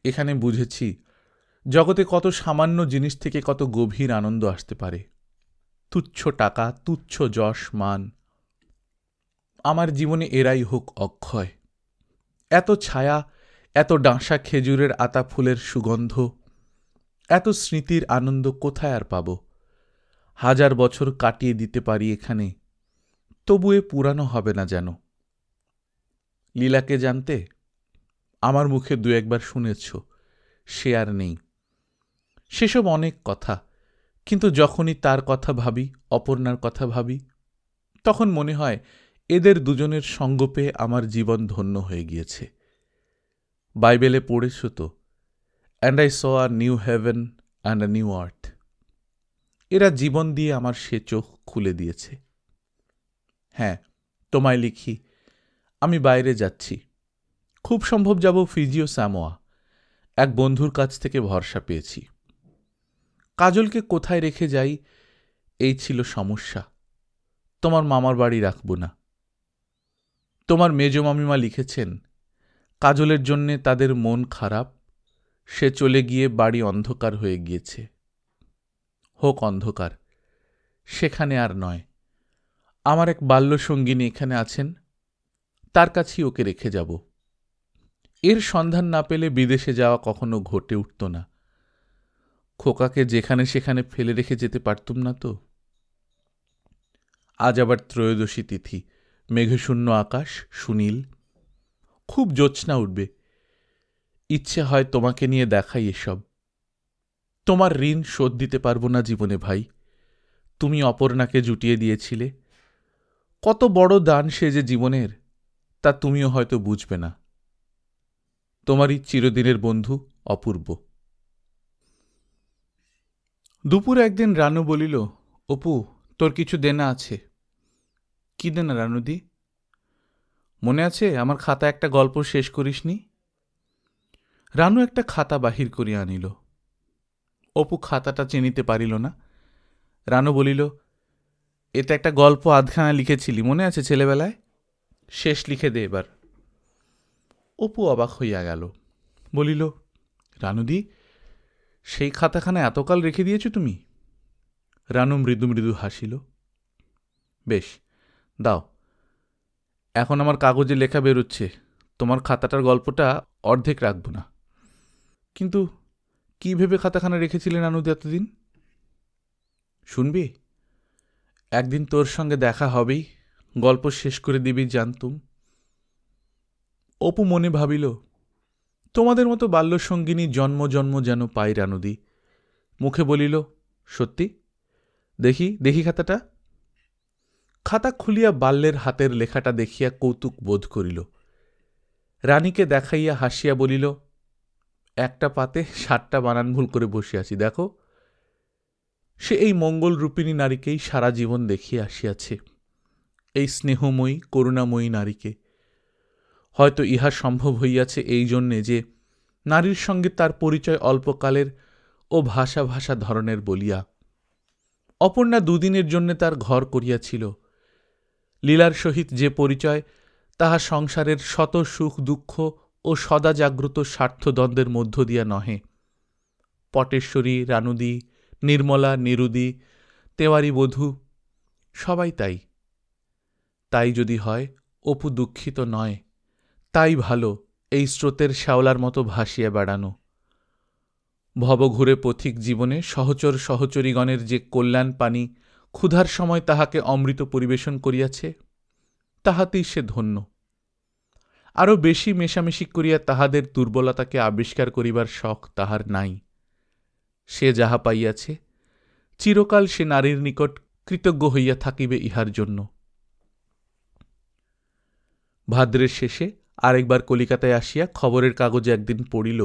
এখানে বুঝেছি জগতে কত সামান্য জিনিস থেকে কত গভীর আনন্দ আসতে পারে। তুচ্ছ টাকা, তুচ্ছ যশ মান, আমার জীবনে এরাই হোক অক্ষয়। এত ছায়া, এত ডাঁসা খেজুরের আতা ফুলের সুগন্ধ, এত স্মৃতির আনন্দ কোথায় আর পাব? 1000 বছর কাটিয়ে দিতে পারি এখানে, তবু এ পুরানো হবে না যেন। লীলাকে জানতে? আমার মুখে দু একবার শুনেছ, সে আর নেই। সেসব অনেক কথা, কিন্তু যখনই তার কথা ভাবি, অপর্ণার কথা ভাবি, তখন মনে হয় এদের দুজনের সঙ্গ পেয়ে আমার জীবন ধন্য হয়ে গিয়েছে। বাইবেলে পড়েছ তো, and I saw a new heaven and a new earth. এরা জীবন দিয়ে আমার সে চোখ খুলে দিয়েছে। হ্যাঁ, তোমায় লিখি, আমি বাইরে যাচ্ছি। খুব সম্ভব যাব ফিজি ও স্যামোয়া। এক বন্ধুর কাছ থেকে ভরসা পেয়েছি। কাজলকে কোথায় রেখে যাই, এই ছিল সমস্যা। তোমার মামার বাড়ি রাখব না। তোমার মেজ মামিমা লিখেছেন, কাজলের জন্যে তাদের মন খারাপ, সে চলে গিয়ে বাড়ি অন্ধকার হয়ে গিয়েছে। হোক অন্ধকার, সেখানে আর নয়। আমার এক বাল্যসঙ্গিনী এখানে আছেন, তার কাছেই ওকে রেখে যাব। এর সন্ধান না পেলে বিদেশে যাওয়া কখনো ঘটে উঠত না। খোকাকে যেখানে সেখানে ফেলে রেখে যেতে পারতুম না তো। আজ আবার ত্রয়োদশী তিথি, মেঘশূন্য আকাশ, সুনীল, খুব জ্যোৎস্না উঠবে। ইচ্ছে হয় তোমাকে নিয়ে দেখাই এসব। তোমার ঋণ শোধ দিতে পারবো না জীবনে ভাই। তুমি অপর্ণাকে জুটিয়ে দিয়েছিলে। কত বড় দান সে যে জীবনের, তা তুমিও হয়তো বুঝবে না। তোমারই চিরদিনের বন্ধু অপূর্ব। দুপুরে একদিন রানু বলিল, অপু, তোর কিছু দেনা আছে। কি দেনা রানুদি? মনে আছে আমার খাতা একটা গল্প শেষ করিসনি? রানু একটা খাতা বাহির করিয়া আনিল। অপু খাতাটা চিনিতে পারিল না। রানু বলিল, এতে একটা গল্প আধখানা লিখেছিলি, মনে আছে ছেলেবেলায়? শেষ লিখে দে এবার। অপু অবাক হইয়া গেল, বলিল, রানুদি, সেই খাতাখানা এতকাল রেখে দিয়েছ তুমি? রানু মৃদু মৃদু হাসিল। বেশ, দাও। এখন আমার কাগজে লেখা বেরোচ্ছে, তোমার খাতাটার গল্পটা অর্ধেক রাখব না। কিন্তু কি ভেবে খাতাখানা রেখেছিলেন রানুদি এতদিন? শুনবি? একদিন তোর সঙ্গে দেখা হবেই, গল্প শেষ করে দিবি জানতুম। অপু মনে ভাবিল, তোমাদের মতো বাল্যসঙ্গিনী জন্ম জন্ম যেন পাই রানুদি। মুখে বলিল, সত্যি? দেখি দেখি খাতাটা। খাতা খুলিয়া বাল্যের হাতের লেখাটা দেখিয়া কৌতুক বোধ করিল। রানীকে দেখাইয়া হাসিয়া বলিল, একটা পাতে 7টা বানান ভুল করে বসে আছি, দেখো। সে এই মঙ্গলরূপিণী নারীকেই সারা জীবন দেখিয়া আসিয়াছে, এই স্নেহময়ী করুণাময়ী নারীকে। হয়তো ইহা সম্ভব হইয়াছে এই জন্যে যে নারীর সঙ্গে তার পরিচয় অল্পকালের ও ভাষা ভাষা ধরনের বলিয়া। অপর্ণা দুদিনের জন্যে তার ঘর করিয়াছিল। লীলার সহিত যে পরিচয়, তাহা সংসারের শত সুখ দুঃখ ও সদা জাগ্রত স্বার্থদ্বন্দ্বের মধ্য দিয়া নহে। পটেশ্বরী, রানুদি, নির্মলা, নিরুদি, তেওয়ারি বধূ, সবাই তাই। তাই যদি হয়, অপু দুঃখিত নয়। তাই ভালো এই স্রোতের শ্যাওলার মতো ভাসিয়া বেড়ানো। ভবঘুরে পথিক জীবনে সহচর সহচরীগণের যে কল্যাণ পানি ক্ষুধার সময় তাহাকে অমৃত পরিবেশন করিয়াছে, তাহাতেই সে ধন্য। আরও বেশি মেশামেশি করিয়া তাহাদের দুর্বলতাকে আবিষ্কার করিবার শখ তাহার নাই। সে যাহা পাইয়াছে, চিরকাল সে নারীর নিকট কৃতজ্ঞ হইয়া থাকিবে ইহার জন্য। ভাদ্রের শেষে আরেকবার কলিকাতায় আসিয়া খবরের কাগজে একদিন পড়িল,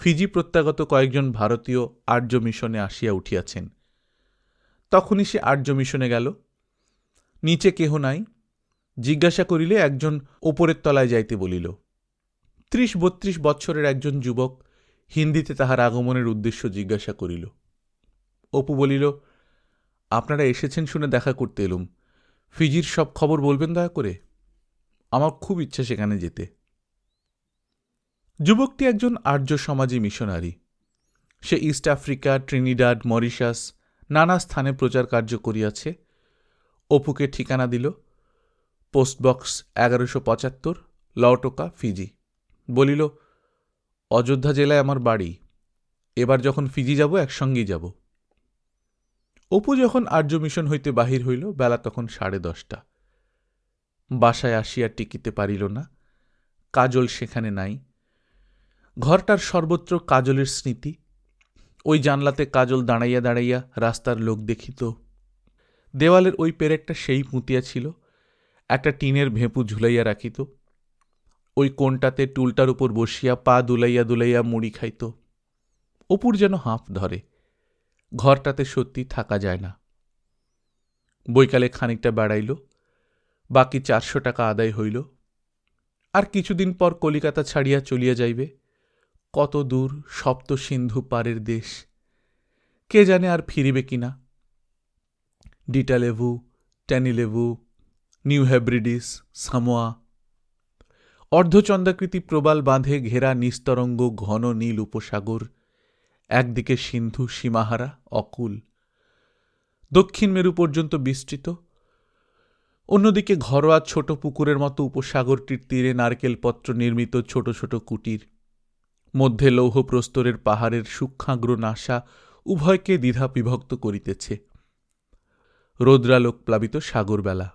ফিজি প্রত্যাগত কয়েকজন ভারতীয় আর্য মিশনে আসিয়া উঠিয়াছেন। তখনই সে আর্য মিশনে গেল। নিচে কেহ নাই। জিজ্ঞাসা করিলে একজন ওপরের তলায় যাইতে বলিল। 30-32 বৎসরের একজন যুবক হিন্দিতে তাহার আগমনের উদ্দেশ্য জিজ্ঞাসা করিল। অপু বলিল, আপনারা এসেছেন শুনে দেখা করতে এলুম। ফিজির সব খবর বলবেন দয়া করে, আমার খুব ইচ্ছা সেখানে যেতে। যুবকটি একজন আর্য সমাজী মিশনারি। সে ইস্ট আফ্রিকা, ট্রিনিডাড, মরিশাস নানা স্থানে প্রচার কার্য করিয়াছে। অপুকে ঠিকানা দিল, পোস্টবক্স 1175, লওটোকা, ফিজি। বলিল, অযোধ্যা জেলায় আমার বাড়ি, এবার যখন ফিজি যাব একসঙ্গেই যাব। অপু যখন আর্য মিশন হইতে বাহির হইল, বেলা তখন 10:30। বাসায় আসিয়া টিকিতে পারিল না। কাজল সেখানে নাই। ঘরটার সর্বত্র কাজলের স্মৃতি। ওই জানলাতে কাজল দাঁড়াইয়া দাঁড়াইয়া রাস্তার লোক দেখিত। দেওয়ালের ওই পেরেকটা সেই পুঁতিয়া ছিল, একটা টিনের ভেঁপু ঝুলাইয়া রাখিত। ওই কোণটাতে টুলটার উপর বসিয়া পা দুলাইয়া দুলাইয়া মুড়ি খাইত। অপুর যেন হাঁফ ধরে। ঘরটাতে সত্যি থাকা যায় না। বৈকালে খানিকটা বেড়াইল, বাকি 400 টাকা আদায় হইল। আর কিছুদিন পর কলিকাতা ছাড়িয়া চলিয়া যাইবে। কত দূর সপ্ত সিন্ধু পারের দেশ, কে জানে আর ফিরিবে কিনা। ডিটালেভু, ট্যানিলেভু, নিউ হেব্রিডিস, সামোয়া, অর্ধচন্দ্রাকৃতি প্রবাল বাঁধে ঘেরা নিস্তরঙ্গ ঘন নীল উপসাগর, একদিকে সিন্ধু সীমাহারা অকুল, দক্ষিণ মেরু পর্যন্ত বিস্তৃত। অন্যদিকে ঘরোয়া ছোট পুকুরের মতো উপসাগরটির তীরে নারকেলপত্র নির্মিত ছোট ছোট কুটির, মধ্যে লৌহ প্রস্তরের পাহাড়ের সূক্ষ্মাগ্র নাসা উভয়কে দ্বিধা বিভক্ত করিতেছে। রৌদ্রালোক প্লাবিত সাগরবেলা।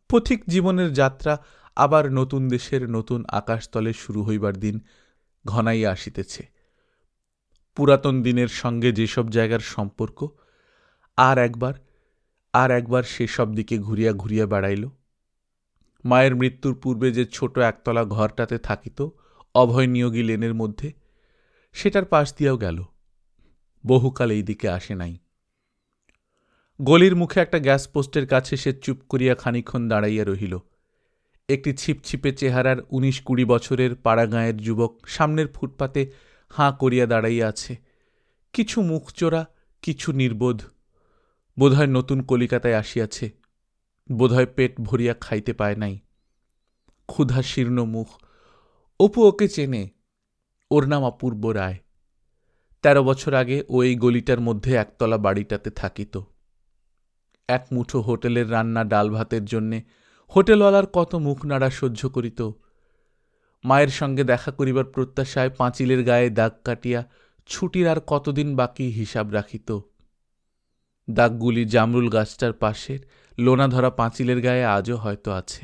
পথিক জীবনের যাত্রা আবার নতুন দেশের নতুন আকাশতলে শুরু হইবার দিন ঘনাইয়া আসিতেছে। পুরাতন দিনের সঙ্গে যেসব জায়গার সম্পর্ক আর একবার সেসব দিকে ঘুরিয়া ঘুরিয়া বেড়াইল। মায়ের মৃত্যুর পূর্বে যে ছোট একতলা ঘরটাতে থাকিত অভয় নিয়োগী লেনের মধ্যে, সেটার পাশ দিয়েও গেল। বহুকাল এই দিকে আসে নাই। গলির মুখে একটা গ্যাস পোস্টের কাছে সে চুপ করিয়া খানিক্ষণ দাঁড়াইয়া রহিল। একটি ছিপছিপে চেহারার 19-20 বছরের পাড়াগাঁয়ের যুবক সামনের ফুটপাতে হাঁ করিয়া দাঁড়াইয়া আছে। কিছু মুখচোরা, কিছু নির্বোধ। বোধহয় নতুন কলিকাতায় আসিয়াছে, বোধহয় পেট ভরিয়া খাইতে পায় নাই। ক্ষুধা শীর্ণ মুখ। অপু ওকে চেনে, ওর নাম অপূর্ব রায়। 13 বছর আগে ও এই গলিটার মধ্যে একতলা বাড়িটাতে থাকিত। এক মুঠো হোটেলের রান্না ডাল ভাতের জন্যে হোটেলওয়ালার কত মুখ নাড়া সহ্য করিত। মায়ের সঙ্গে দেখা করিবার প্রত্যাশায় পাঁচিলের গায়ে দাগ কাটিয়া ছুটির আর কতদিন বাকি হিসাব রাখিত। দাগগুলি জামরুল গাছটার পাশের লোনা ধরা পাঁচিলের গায়ে আজও হয়তো আছে।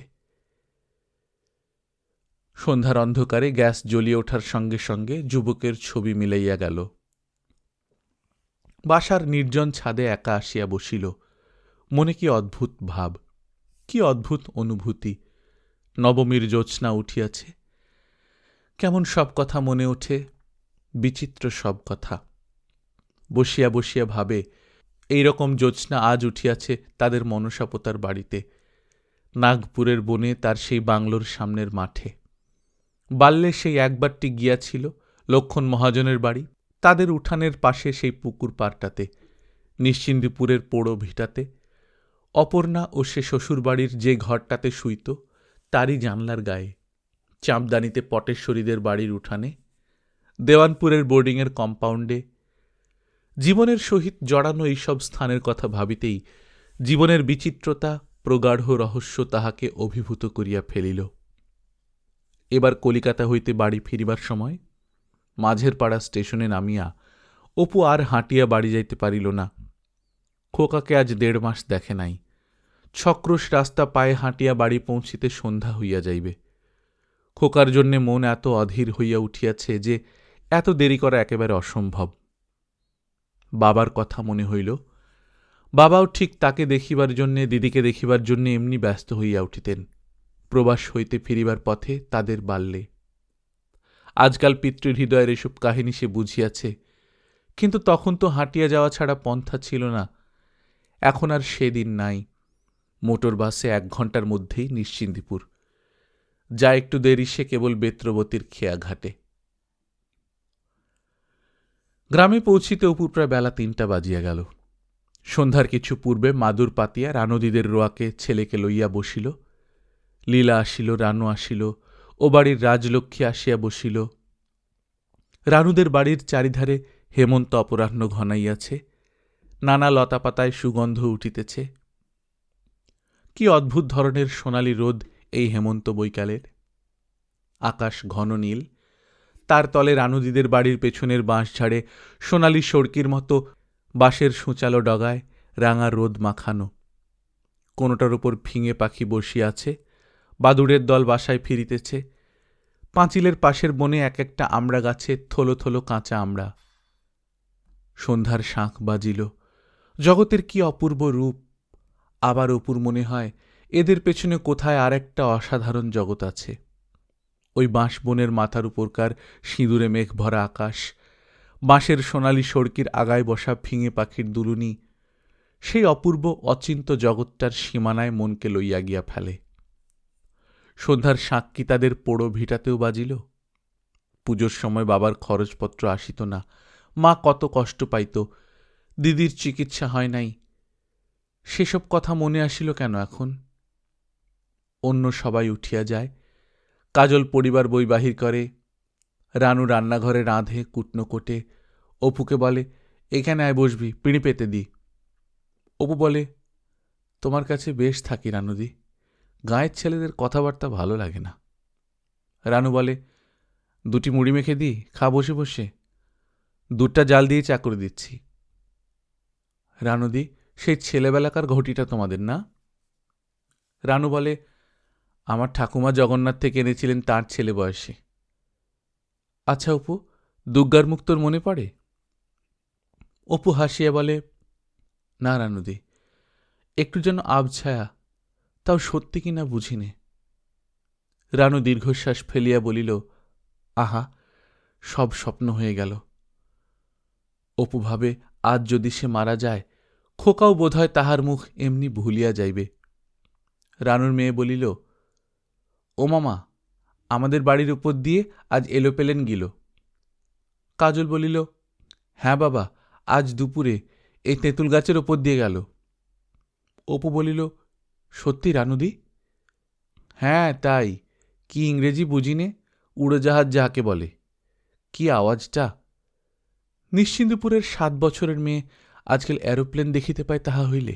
সন্ধ্যার অন্ধকারে গ্যাস জ্বলিয়ে ওঠার সঙ্গে সঙ্গে যুবকের ছবি মিলাইয়া গেল। বাসার নির্জন ছাদে একা আসিয়া বসিল। মনে কি অদ্ভুত ভাব, কি অদ্ভুত অনুভূতি। নবমীর জ্যোৎস্না উঠিয়াছে। কেমন সব কথা মনে ওঠে, বিচিত্র সব কথা। বসিয়া বসিয়া ভাবে, এইরকম জ্যোৎস্না আজ উঠিয়াছে তাদের মনসাপোতার বাড়িতে, নাগপুরের বনে তার সেই বাংলোর সামনের মাঠে। বাল্যে সেই একবারটি গিয়াছিল লক্ষণ মহাজনের বাড়ি, তাদের উঠানের পাশে সেই পুকুর পাড়টাতে, নিশ্চিন্দিপুরের পোড়ো ভিটাতে। অপর্ণা ও সে শ্বশুরবাড়ির যে ঘরটাতে শুইত তারই জানলার গায়ে, চাঁপদানিতে পটেশ্বরীদের বাড়ির উঠানে, দেওয়ানপুরের বোর্ডিংয়ের কম্পাউন্ডে। জীবনের সহিত জড়ানো এইসব স্থানের কথা ভাবিতেই জীবনের বিচিত্রতা, প্রগাঢ় রহস্য তাহাকে অভিভূত করিয়া ফেলিল। এবার কলিকাতা হইতে বাড়ি ফিরিবার সময় মাঝের পাড়া স্টেশনে নামিয়া অপু আর হাঁটিয়া বাড়ি যাইতে পারিল না। খোকাকে আজ 1.5 মাস দেখে নাই। ছক্রোশ রাস্তা পায়ে হাঁটিয়া বাড়ি পৌঁছিতে সন্ধ্যা হইয়া যাইবে। খোকার জন্যে মন এত অধীর হইয়া উঠিয়াছে যে এত দেরি করা একেবারে অসম্ভব। বাবার কথা মনে হইল। বাবাও ঠিক তাকে দেখিবার জন্যে, দিদিকে দেখিবার জন্যে এমনি ব্যস্ত হইয়া উঠিতেন প্রবাস হইতে ফিরিবার পথে তাদের বাল্যে। আজকাল পিতৃহৃদয়ের এসব কাহিনী সে বুঝিয়াছে, কিন্তু তখন তো হাঁটিয়া যাওয়া ছাড়া পন্থা ছিল না। এখন আর সেদিন নাই। মোটর বাসে 1 ঘণ্টার মধ্যেই নিশ্চিন্দিপুর। যা একটু দেরি সে কেবল বেত্রবতীর খেয়াঘাটে। গ্রামে পৌঁছিতে অপুর প্রায় বেলা 3টা বাজিয়া গেল। সন্ধ্যার কিছু পূর্বে মাদুর পাতিয়া রানুদিদের রোয়াকে ছেলেকে লইয়া বসিল। লীলা আসিল, রানু আসিল, ও বাড়ির রাজলক্ষ্মী আসিয়া বসিল। রানুদের বাড়ির চারিধারে হেমন্ত অপরাহ্ন ঘনাইয়াছে, নানা লতাপাতায় সুগন্ধ উঠিতেছে। কি অদ্ভুত ধরনের সোনালি রোদ এই হেমন্ত বৈকালের। আকাশ ঘন নীল, তার তলে রানুদিদের বাড়ির পেছনের বাঁশঝাড়ে সোনালি সড়কির মতো বাঁশের সূচালো ডগায় রাঙা রোদ মাখানো। কোনোটার উপর ফিঙে পাখি বসিয়া আছে, বাদুড়ের দল বাসায় ফিরিতেছে। পাঁচিলের পাশের বনে এক একটা আমড়া গাছে থলো থলো কাঁচা আমড়া। সন্ধ্যার শাঁখ বাজিল। জগতের কি অপূর্ব রূপ। আবার অপুর মনে হয় এদের পেছনে কোথায় আর একটা অসাধারণ জগৎ আছে। ওই বাঁশ বনের মাথার উপরকার সিঁদুরে মেঘ ভরা আকাশ, বাঁশের সোনালি সড়কির আগায় বসা ফিঙে পাখির দুলুনি, সেই অপূর্ব অচিন্ত জগৎটার সীমানায় মনকে লইয়া গিয়া ফেলে। সন্ধ্যার শাঁখ কি তাদের পোড়ো ভিটাতেও বাজিল? পুজোর সময় বাবার খরচপত্র আসিত না, মা কত কষ্ট পাইত, দিদির চিকিৎসা হয় নাই। সেসব কথা মনে আসিল কেন এখন? অন্য সবাই উঠিয়া যায়, কাজল পড়িবার বই বাহির করে, রানু রান্নাঘরে রাঁধে, কুটনো কোটে। অপুকে বলে, এখানে আয় বসবি, পিঁড়ি পেতে দি। অপু বলে, তোমার কাছে বেশ থাকি রানুদি, গাঁয়ের ছেলেদের কথাবার্তা ভালো লাগে না। রানু বলে, 2টি মুড়ি মেখে দিই, খা বসে বসে। 2টা জাল দিয়ে চা করে দিচ্ছি। রানুদি সেই ছেলেবেলাকার ঘটিটা তোমাদের, না? রানু বলে, আমার ঠাকুমা জগন্নাথ থেকে এনেছিলেন তার ছেলে বয়সে। আচ্ছা অপু, দুর্গার মুখ তোর মনে পড়ে? অপু হাসিয়া বলে, না রানুদি, একটু যেন আবছায়া, তাও সত্যি কিনা বুঝিনে। রানু দীর্ঘশ্বাস ফেলিয়া বলিল, আহা, সব স্বপ্ন হয়ে গেল। অপু ভাবে, আজ যদি সে মারা যায়, খোকাও বোধহয় তাহার মুখ এমনি ভুলিয়া যাইবে। রানুর মেয়ে বলিল, ও মামা, আমাদের বাড়ির উপর দিয়ে আজ এলোপেলেন গিল। কাজল বলিল, হ্যাঁ বাবা, আজ দুপুরে এই তেঁতুল গাছের ওপর দিয়ে গেল। অপু বলিল, সত্যি রানুদি? হ্যাঁ তাই, কি ইংরেজি বুঝিনে, উড়োজাহাজ যাহাকে বলে। কি আওয়াজটা! নিশ্চিন্দপুরের 7 বছরের মেয়ে আজকাল এরোপ্লেন দেখিতে পায় তাহা হইলে।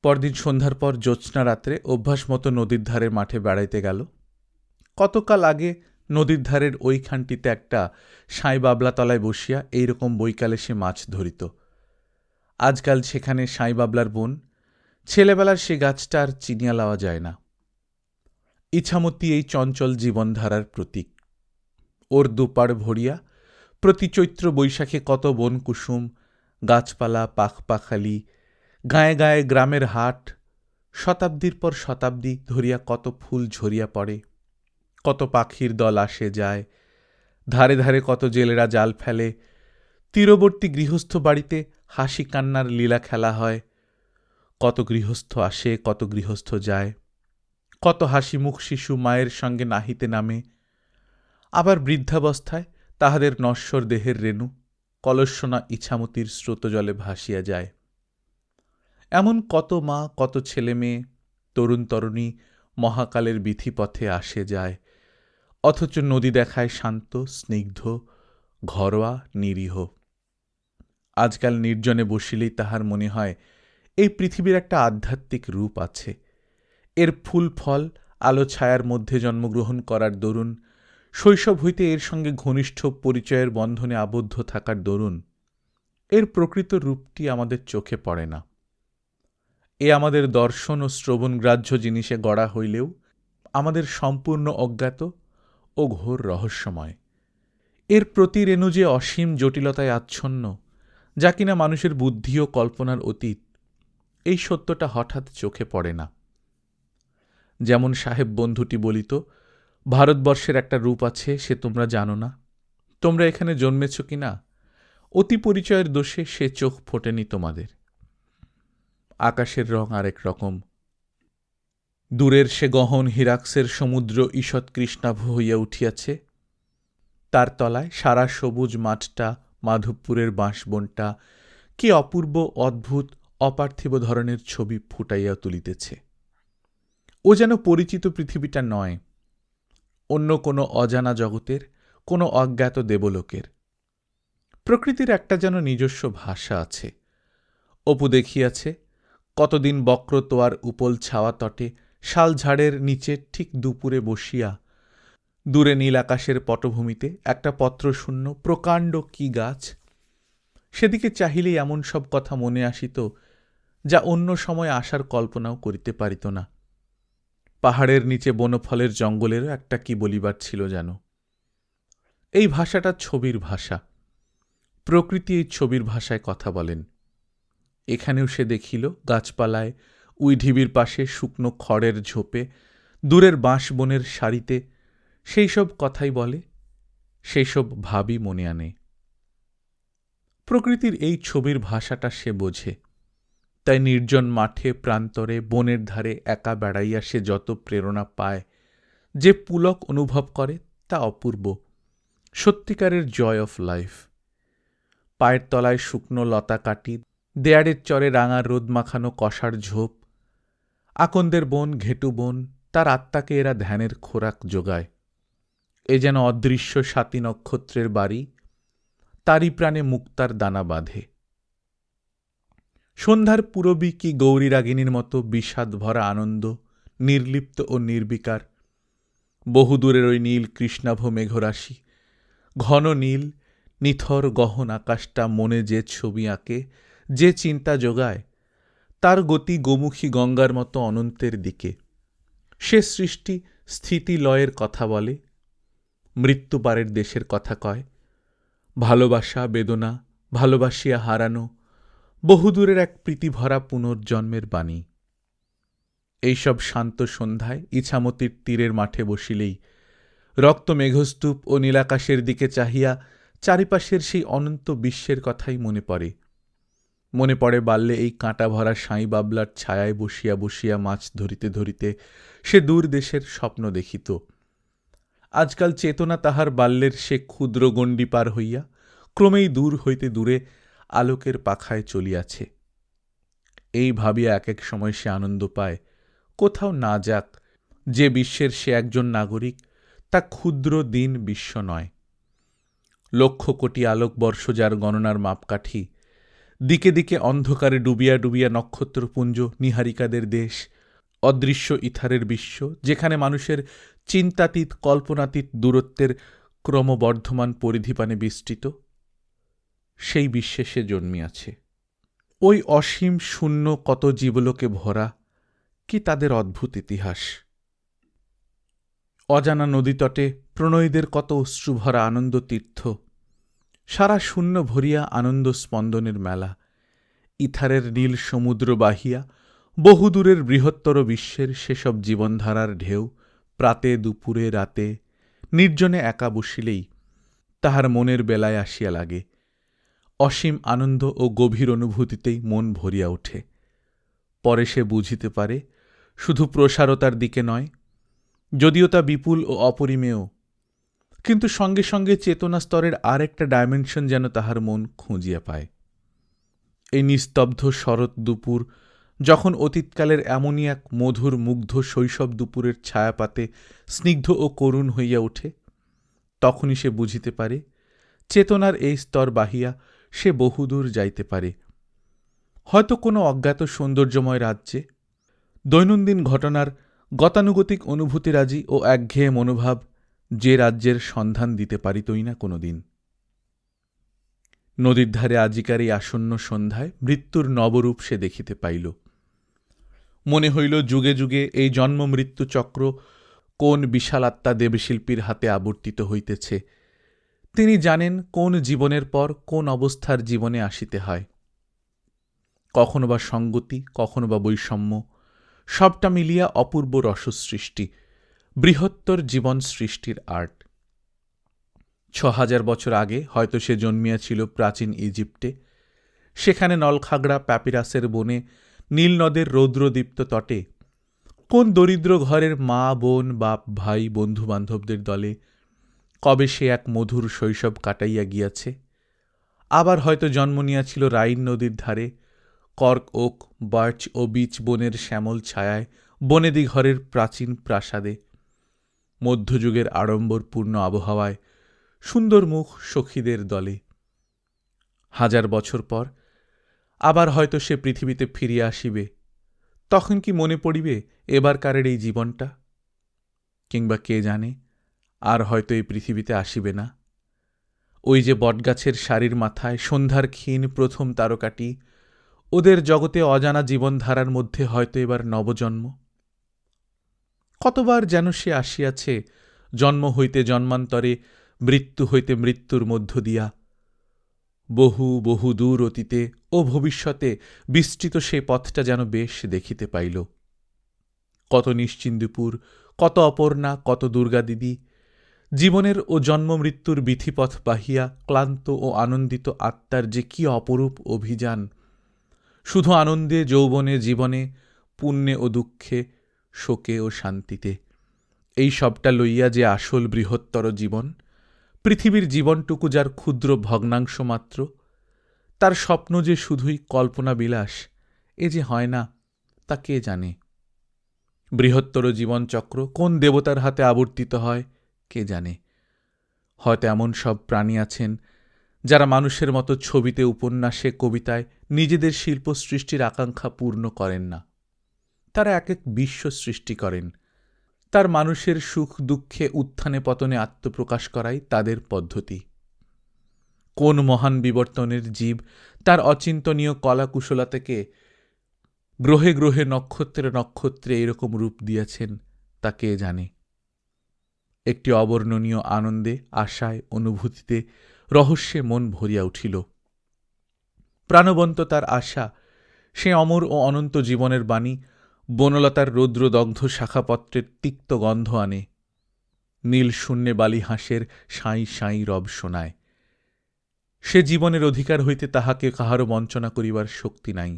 পরদিন সন্ধ্যার পর জ্যোৎস্না রাত্রে অভ্যাস মতো নদীর ধারের মাঠে বেড়াইতে গেল। কতকাল আগে নদীর ধারের ওইখানটিতে একটা সাঁই বাবলাতলায় বসিয়া এইরকম বৈকালে সে মাছ ধরিত। আজকাল সেখানে সাঁই বাবলার বন, ছেলেবেলার সে গাছটা আর চিনিয়া লওয়া যায় না। ইছামতি এই চঞ্চল জীবনধারার প্রতীক। ওর দুপাড় ভরিয়া প্রতি চৈত্র বৈশাখে কত বন কুসুম, গাছপালা, পাখপাখালি, গায়ে গায়ে গ্রামের হাট, শতাব্দীর পর শতাব্দী ধরিয়া কত ফুল ঝরিয়া পড়ে, কত পাখির দল আসে যায়, ধারে ধারে কত জেলেরা জাল ফেলে, তীরবর্তী গৃহস্থ বাড়িতে হাসি কান্নার লীলা খেলা হয়, কত গৃহস্থ আসে, কত গৃহস্থ যায়, কত হাসিমুখ শিশু মায়ের সঙ্গে নাহিতে নামে, আবার বৃদ্ধাবস্থায় তাহাদের নশ্বর দেহের রেণু কলস্বনা ইছামতির স্রোতজলে ভাসিয়া যায়। এমন কত মা, কত ছেলে মেয়ে, তরুণ তরুণী মহাকালের বিথিপথে আসে যায়, অথচ নদী দেখায় শান্ত, স্নিগ্ধ, ঘরোয়া, নিরীহ। আজকাল নির্জনে বসিলেই তাহার মনে হয় এই পৃথিবীর একটা আধ্যাত্মিক রূপ আছে। এর ফুল ফল আলো ছায়ার মধ্যে জন্মগ্রহণ করার দরুন, শৈশব হইতে এর সঙ্গে ঘনিষ্ঠ পরিচয়ের বন্ধনে আবদ্ধ থাকার দরুন এর প্রকৃত রূপটি আমাদের চোখে পড়ে না। এ আমাদের দর্শন ও শ্রবণগ্রাহ্য জিনিসে গড়া হইলেও আমাদের সম্পূর্ণ অজ্ঞাত ও ঘোর রহস্যময়। এর প্রতি রেণু যে অসীম জটিলতায় আচ্ছন্ন, যা কিনা মানুষের বুদ্ধি ও কল্পনার অতীত, এই সত্যটা হঠাৎ চোখে পড়ে না। যেমন সাহেব বন্ধুটি বলিত, ভারতবর্ষের একটা রূপ আছে, সে তোমরা জানো না, তোমরা এখানে জন্মেছ কি না, অতি পরিচয়ের দোষে সে চোখ ফোটেনি তোমাদের। আকাশের রং আরেক রকম। দূরের সে গহন হিরাক্সের সমুদ্র ঈষৎ কৃষ্ণাভ হইয়া উঠিয়াছে, তার তলায় সারা সবুজ মাঠটা, মাধবপুরের বাঁশবনটা কি অপূর্ব, অদ্ভুত, অপার্থিব ধরনের ছবি ফুটাইয়া তুলিতেছে। ও যেন পরিচিত পৃথিবীটা নয়, অন্য কোনো অজানা জগতের, কোনো অজ্ঞাত দেবলোকের। প্রকৃতির একটা যেন নিজস্ব ভাষা আছে। অপু দেখিয়াছে, কতদিন বক্রতোয়ার উপল ছাওয়া তটে শালঝাড়ের নিচে ঠিক দুপুরে বসিয়া দূরে নীল আকাশের পটভূমিতে একটা পত্রশূন্য প্রকাণ্ড কি গাছ, সেদিকে চাহিলেই এমন সব কথা মনে আসিত যা অন্য সময় আসার কল্পনাও করিতে পারিত না। পাহাড়ের নিচে বনফলের জঙ্গলেরও একটা কি বলিবার ছিল যেন। এই ভাষাটা ছবির ভাষা। প্রকৃতি এই ছবির ভাষায় কথা বলেন। এখানেও সে দেখিল গাছপালায়, উইঢিবির পাশে শুকনো খড়ের ঝোপে, দূরের বাঁশবনের সারিতে সেই সব কথাই বলে, সেই সব ভাবই মনে আনে। প্রকৃতির এই ছবির ভাষাটা সে বোঝে। তাই নির্জন মাঠে, প্রান্তরে, বনের ধারে একা বেড়াইয়া সে যত প্রেরণা পায়, যে পুলক অনুভব করে, তা অপূর্ব, সত্যিকারের জয় অফ লাইফ। পায়ের তলায় শুকনো লতা কাটি, দেয়ারের চরে রাঙা রোদ মাখানো কষার ঝোপ, আকন্দের বন, ঘেটু বন, তার আত্মাকে এরা ধ্যানের খোরাক যোগায়। এ যেন অদৃশ্য সাতী নক্ষত্রের বাড়ি, তারই প্রাণে মুক্তার দানা বাঁধে। সন্ধ্যার পুরবী কি গৌরী রাগিনীর মতো বিষাদ ভরা আনন্দ, নির্লিপ্ত ও নির্বিকার। বহুদূরের ওই নীল কৃষ্ণাভ মেঘরাশি, ঘন নীল, নিথর গহন আকাশটা মনে যে ছবি আঁকে, যে চিন্তা যোগায়, তার গতি গোমুখী গঙ্গার মতো অনন্তের দিকে। সে সৃষ্টি স্থিতি লয়ের কথা বলে, মৃত্যুপারের দেশের কথা কয়, ভালোবাসা বেদনা, ভালোবাসিয়া হারানো, বহুদূরের এক প্রীতিভরা পুনর্জন্মের বাণী। এইসব শান্ত সন্ধ্যায় ইছামতির তীরের মাঠে বসিলেই রক্ত মেঘস্তূপ ও নীলাকাশের দিকে চাহিয়া চারিপাশের সেই অনন্ত বিশ্বের কথাই মনে পড়ে। মনে পড়ে বাল্যে এই কাঁটা ভরা সাঁই বাবলার ছায়ায় বসিয়া বসিয়া মাছ ধরিতে ধরিতে সে দূর দেশের স্বপ্ন দেখিত। আজকাল চেতনা তাহার বাল্যের সে ক্ষুদ্র গণ্ডি পার হইয়া ক্রমেই দূর হইতে দূরে আলোকের পাখায় চলিয়াছে। এই ভাবিয়া এক এক সময় সে আনন্দ পায়, কোথাও না যাক, যে বিশ্বের সে একজন নাগরিক, তা ক্ষুদ্র দিন বিশ্ব নয়। লক্ষ কোটি আলোকবর্ষ যার গণনার মাপকাঠি, দিকে দিকে অন্ধকারে ডুবিয়া ডুবিয়া নক্ষত্রপুঞ্জ, নীহারিকাদের দেশ, অদৃশ্য ইথারের বিশ্ব, যেখানে মানুষের চিন্তাতীত কল্পনাতীত দূরত্বের ক্রমবর্ধমান পরিধিপানে বিস্তৃত, সেই বিশ্বে সে জন্মিয়াছে। ওই অসীম শূন্য কত জীবলোকে ভরা, কি তাদের অদ্ভুত ইতিহাস! অজানা নদীতটে প্রণয়ীদের কত অশ্রুভরা আনন্দ তীর্থ, সারা শূন্য ভরিয়া আনন্দ স্পন্দনের মেলা, ইথারের নীল সমুদ্র বাহিয়া বহুদূরের বৃহত্তর বিশ্বের সেসব জীবনধারার ঢেউ প্রাতে দুপুরে রাতে নির্জনে একা বসিলেই তাহার মনের বেলায় আসিয়া লাগে। অসীম আনন্দ ও গভীর অনুভূতিতেই মন ভরিয়া ওঠে। পরে সে বুঝিতে পারে, শুধু প্রসারতার দিকে নয়, যদিও তা বিপুল ও অপরিমেয়, কিন্তু সঙ্গে সঙ্গে চেতনা স্তরের আর একটা ডাইমেনশন যেন তাহার মন খুঁজিয়া পায়। এই নিস্তব্ধ শরৎ দুপুর যখন অতীতকালের এমনই এক মধুর মুগ্ধ শৈশব দুপুরের ছায়াপাতে স্নিগ্ধ ও করুণ হইয়া ওঠে, তখনই সে বুঝিতে পারে, চেতনার এই স্তর বাহিয়া সে বহুদূর যাইতে পারে। হয়তো কোনো অজ্ঞাত সৌন্দর্যময় রাজ্যে, দৈনন্দিন ঘটনার গতানুগতিক অনুভূতিরাজি ও একঘেয়ে মনোভাব, যে রাজ্যের সন্ধান দিতে পারিতই না কোনোদিন। নদীর ধারে আজিকার এই আসন্ন সন্ধ্যায় মৃত্যুর নবরূপ সে দেখিতে পাইল। মনে হইল যুগে যুগে এই জন্ম মৃত্যু চক্র কোন বিশালাত্মা দেবশিল্পীর হাতে আবর্তিত হইতেছে। তিনি জানেন কোন জীবনের পর কোন অবস্থার জীবনে আসিতে হয়। কখনো বা সঙ্গতি, কখনো বা বৈষম্য, সবটা মিলিয়া অপূর্ব রসসৃষ্টি, বৃহত্তর জীবন সৃষ্টির আর্ট। ৬,০০০ বছর আগে হয়তো সে জন্মিয়াছিল প্রাচীন ইজিপ্টে। সেখানে নলখাগড়া প্যাপিরাসের বনে নীল নদের রৌদ্রদীপ্ত তটে কোন দরিদ্র ঘরের মা বোন বাপ ভাই বন্ধুবান্ধবদের দলে কবে সে এক মধুর শৈশব কাটাইয়া গিয়াছে। আবার হয়তো জন্ম নিয়াছিল রাইন নদীর ধারে, কর্ক ওক, বার্চ ও বিচ বনের শ্যামল ছায়ায় বনেদি ঘরের প্রাচীন প্রাসাদে, মধ্যযুগের আড়ম্বরপূর্ণ আবহাওয়ায় সুন্দর মুখ সখীদের দলে। ১,০০০ বছর পর আবার হয়তো সে পৃথিবীতে ফিরিয়া আসিবে। তখন কি মনে পড়িবে এবারকারের এই জীবনটা? কিংবা কে জানে, আর হয়তো এই পৃথিবীতে আসিবে না। ওই যে বটগাছের সারির মাথায় সন্ধ্যার ক্ষীণ প্রথম তারকাটি, ওদের জগতে অজানা জীবনধারার মধ্যে হয়তো এবার নবজন্ম। কতবার যেন সে আসিয়াছে জন্ম হইতে জন্মান্তরে, মৃত্যু হইতে মৃত্যুর মধ্য দিয়া। বহু বহু দূর অতীতে ও ভবিষ্যতে বিস্তৃত সেই পথটা যেন বেশ দেখিতে পাইল। কত নিশ্চিন্দুপুর, কত অপর্ণা, কত দুর্গা দিদি, জীবনের ও জন্ম মৃত্যুর বিধিপথ বাহিয়া ক্লান্ত ও আনন্দিত আত্মার যে কি অপরূপ অভিযান! শুধু আনন্দে, যৌবনে, জীবনে, পুণ্যে ও দুঃখে, শোকে ও শান্তিতে, এই সবটা লইয়া যে আসল বৃহত্তর জীবন, পৃথিবীর জীবনটুকু যার ক্ষুদ্র ভগ্নাংশ মাত্র, তার স্বপ্ন যে শুধুই কল্পনা বিলাস, এ যে হয় না, তা কে জানে। বৃহত্তর জীবনচক্র কোন দেবতার হাতে আবর্তিত হয়, কে জানে। হয়তো এমন সব প্রাণী আছেন যারা মানুষের মতো ছবিতে, উপন্যাসে, কবিতায় নিজেদের শিল্প সৃষ্টির আকাঙ্ক্ষা পূর্ণ করেন না। তারা এক এক বিশ্ব সৃষ্টি করেন। তার মানুষের সুখ দুঃখে, উত্থানে পতনে আত্মপ্রকাশ করাই তাদের পদ্ধতি। কোন মহান বিবর্তনের জীব তার অচিন্তনীয় কলাকুশলতাকে গ্রহে গ্রহে নক্ষত্রে নক্ষত্রে এরকম রূপ দিয়েছেন তা কে জানে। একটি অবর্ণনীয় আনন্দে, আশায়, অনুভূতিতে, রহস্যে মন ভরিয়া উঠিল। প্রাণবন্ত তার আশা, সে অমর ও অনন্ত জীবনের বাণী বনলতার রৌদ্রদগ্ধ শাখাপত্রের তিক্ত গন্ধ আনে, নীল শূন্যে বালি হাঁসের সাঁই সাঁই রব শোনায়। সে জীবনের অধিকার হইতে তাহাকে কাহারও বঞ্চনা করিবার শক্তি নাই।